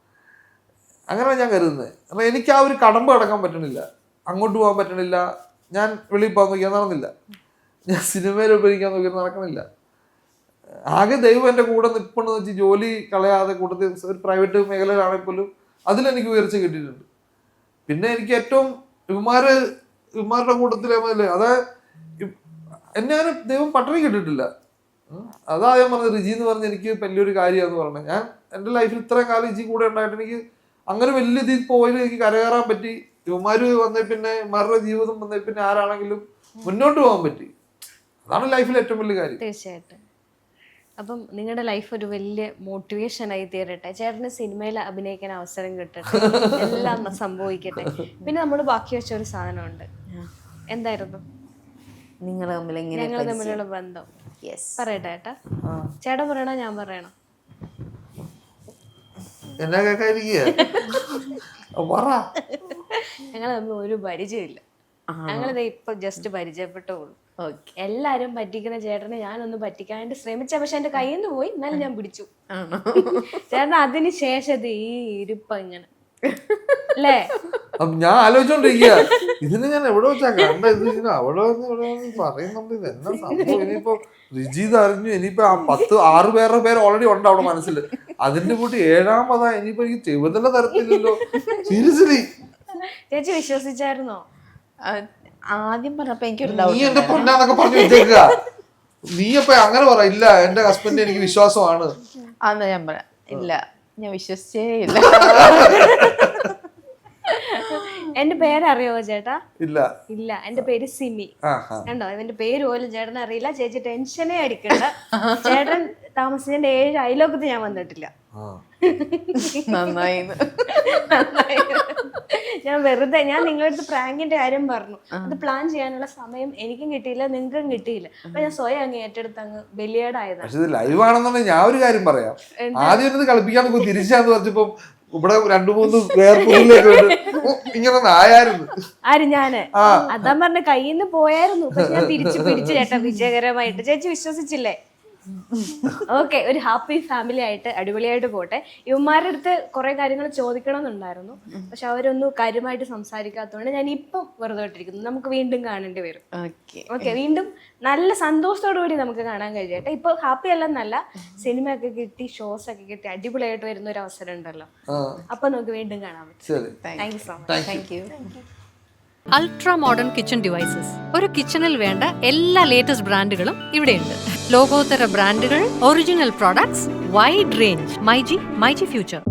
അങ്ങനെ ഞാൻ കരുതുന്നത്. കാരണം എനിക്ക് ആ ഒരു കടമ്പ കടക്കാൻ പറ്റണില്ല, അങ്ങോട്ട് പോകാൻ പറ്റണില്ല. ഞാൻ വെളിയിൽ പോകാൻ നോക്കിയാൽ നടന്നില്ല. ഞാൻ സിനിമയിൽ ഉപയോഗിക്കാൻ നോക്കി നടക്കണില്ല. ആകെ ദൈവം എൻ്റെ കൂടെ നിൽപ്പണെന്ന് വെച്ച് ജോലി കളയാതെ കൂട്ടത്തിൽ ഒരു പ്രൈവറ്റ് മേഖലയിലാണെങ്കിൽ പോലും അതിലെനിക്ക് ഉയർച്ച കിട്ടിയിട്ടുണ്ട്. പിന്നെ എനിക്ക് ഏറ്റവും ഇവന്മാരുടെ കൂട്ടത്തിലെ അതായത് എന്നെ അങ്ങനെ ദൈവം പട്ടിണി കിട്ടിയിട്ടില്ല. അതാ ഞാൻ പറഞ്ഞത്, റിജി എന്ന് പറഞ്ഞ എനിക്ക് വലിയൊരു കാര്യമാണെന്ന് പറഞ്ഞത്. ഞാൻ എൻ്റെ ലൈഫിൽ ഇത്രയും കാലം ഇജി കൂടെ ഉണ്ടായിട്ട് എനിക്ക് അങ്ങനെ വലിയ ഇതിൽ പോയി എനിക്ക് കരകയറാൻ പറ്റി. ഇവന്മാര് വന്നേ പിന്നെ ഇവന്മാരുടെ ജീവിതം വന്നേ പിന്നെ ആരാണെങ്കിലും മുന്നോട്ട് പോകാൻ പറ്റി. അതാണ് ലൈഫിൽ ഏറ്റവും വലിയ കാര്യം. തീർച്ചയായിട്ടും. അപ്പം നിങ്ങളുടെ ലൈഫ് ഒരു വലിയ മോട്ടിവേഷനായി തീരട്ടെ. ചേട്ടന് സിനിമയിൽ അഭിനയിക്കാൻ അവസരം കിട്ടട്ടെ, എല്ലാം സംഭവിക്കട്ടെ. പിന്നെ നമ്മൾ ബാക്കി വെച്ച ഒരു സാധനമുണ്ട്. എന്തായിരുന്നു? നിങ്ങൾ തമ്മിൽ ഞങ്ങൾ തമ്മിലുള്ള ബന്ധം പറയട്ടെ ഏട്ടാ. ചേട്ടൻ പറയണോ ഞാൻ പറയണോ? എന്നാ കേൾക്കാതിരിക്കുക. ഞങ്ങൾ തമ്മിൽ ഒരു പരിചയമില്ല. ഞങ്ങളിത് ഇപ്പൊ ജസ്റ്റ് പരിചയപ്പെട്ടോളൂ. എല്ലാരും പറ്റിക്കുന്ന ചേട്ടനെ ഞാനൊന്ന് പറ്റിക്കാനായിട്ട് ശ്രമിച്ച, പക്ഷെ എന്റെ കയ്യിൽ നിന്ന് പോയി. എന്നാലും ഞാൻ പിടിച്ചു. ചേട്ടൻ അതിന് ശേഷം ഈ ഇരിപ്പ ഇങ്ങനെ അല്ലേ? ഞാൻ ആലോചിച്ചോണ്ടിരിക്കുക ഇതിന് ഞാൻ എവിടെ വെച്ചാ കണ്ട, ഇത് അവിടെ പറയുന്നുണ്ട്. ഇത് എന്നാ സംഭവം? ഇനിയിപ്പോ റിജീത് അറിഞ്ഞു, ഇനിയിപ്പോ 6 പേരുടെ പേര് ഓൾറെഡി ഉണ്ട് അവിടെ മനസ്സിൽ. അതിന്റെ കൂട്ടി 7ാമതാ. ഇനിയിപ്പോ എനിക്ക് ചെവിതല്ല തരത്തില്ലല്ലോ. സീരിയസ്ലി ചേച്ചി വിശ്വസിച്ചായിരുന്നോ? ആദ്യം പറഞ്ഞപ്പോ എനിക്കൊരു നീ എന്റെ പൊന്നാന്നൊക്കെ പറഞ്ഞു വെച്ചേക്കുക. നീ അപ്പൊ അങ്ങനെ പറ, ഇല്ല എന്റെ ഹസ്ബൻഡ് എനിക്ക് വിശ്വാസമാണ്. അന്ന് ഞാൻ പറയാം, ഇല്ല ഞാൻ വിശ്വസിച്ചേ ഇല്ല. എന്റെ പേരറിയോ ചേട്ടാ? ഇല്ല ഇല്ല, എന്റെ പേര് സിമി. കണ്ടോ, ഇവന്റെ പേര് പോലും ചേട്ടൻ അറിയില്ല. ചേച്ചി ടെൻഷനേ അടിക്കണ്ട. ചേട്ടൻ താമസിച്ചതിന്റെ 7 അയലോക്കത്ത് ഞാൻ വന്നിട്ടില്ല. നന്നായി. ഞാൻ നിങ്ങളുടെ അടുത്ത് പ്രാങ്കിന്റെ കാര്യം പറഞ്ഞു. അത് പ്ലാൻ ചെയ്യാനുള്ള സമയം എനിക്കും കിട്ടിയില്ല, നിങ്ങൾക്കും കിട്ടിയില്ല. അപ്പൊ ഞാൻ സ്വയം അങ്ങ് ഏറ്റെടുത്ത് അങ്ങ് ബലിയേടായതാണ്. പക്ഷെ ഇത് ലൈവ് ആണെന്നുണ്ടെങ്കിൽ ഞാൻ ഒരു കാര്യം പറയാം. ആദ്യം കളിപ്പിക്കാൻ നോക്കും, തിരിച്ചാന്ന് പറഞ്ഞപ്പോ ഇവിടെ 2-3 വേർപ്പൂരിലേക്ക് ഇങ്ങനെ ആയായിരുന്നു. ആര്? ഞാന്. അതാ പറഞ്ഞ കയ്യിൽ നിന്ന് പോയായിരുന്നു. പക്ഷെ ഞാൻ തിരിച്ചു പിടിച്ചു ചേട്ടാ വിജയകരമായിട്ട്. ചേച്ചി വിശ്വസിച്ചില്ലേ? ഓക്കെ, ഒരു ഹാപ്പി ഫാമിലി ആയിട്ട് അടിപൊളിയായിട്ട് പോട്ടെ. ഇവന്മാരുടെ അടുത്ത് കുറെ കാര്യങ്ങൾ ചോദിക്കണമെന്നുണ്ടായിരുന്നു, പക്ഷെ അവരൊന്നും കാര്യമായിട്ട് സംസാരിക്കാത്തതുകൊണ്ട് ഞാൻ ഇപ്പം വെറുതെ ഇട്ടിരിക്കുന്നു. നമുക്ക് വീണ്ടും കാണേണ്ടി വരും. ഓക്കെ, വീണ്ടും നല്ല സന്തോഷത്തോടു കൂടി നമുക്ക് കാണാൻ കഴിയട്ടെ. ഇപ്പൊ ഹാപ്പി അല്ലെന്നല്ല, സിനിമയൊക്കെ കിട്ടി, ഷോസ് ഒക്കെ കിട്ടി, അടിപൊളിയായിട്ട് വരുന്ന ഒരു അവസരം ഉണ്ടല്ലോ. അപ്പൊ നമുക്ക് വീണ്ടും കാണാൻ പറ്റും. Thank you so much. Thank you. Ultra modern kitchen devices. ഒരു കിച്ചണിൽ വേണ്ട എല്ലാ ലേറ്റസ്റ്റ് ബ്രാൻഡുകളും ഇവിടെയുണ്ട്. ലോകോത്തര ബ്രാൻഡുകൾ, original products, wide range. MyG future.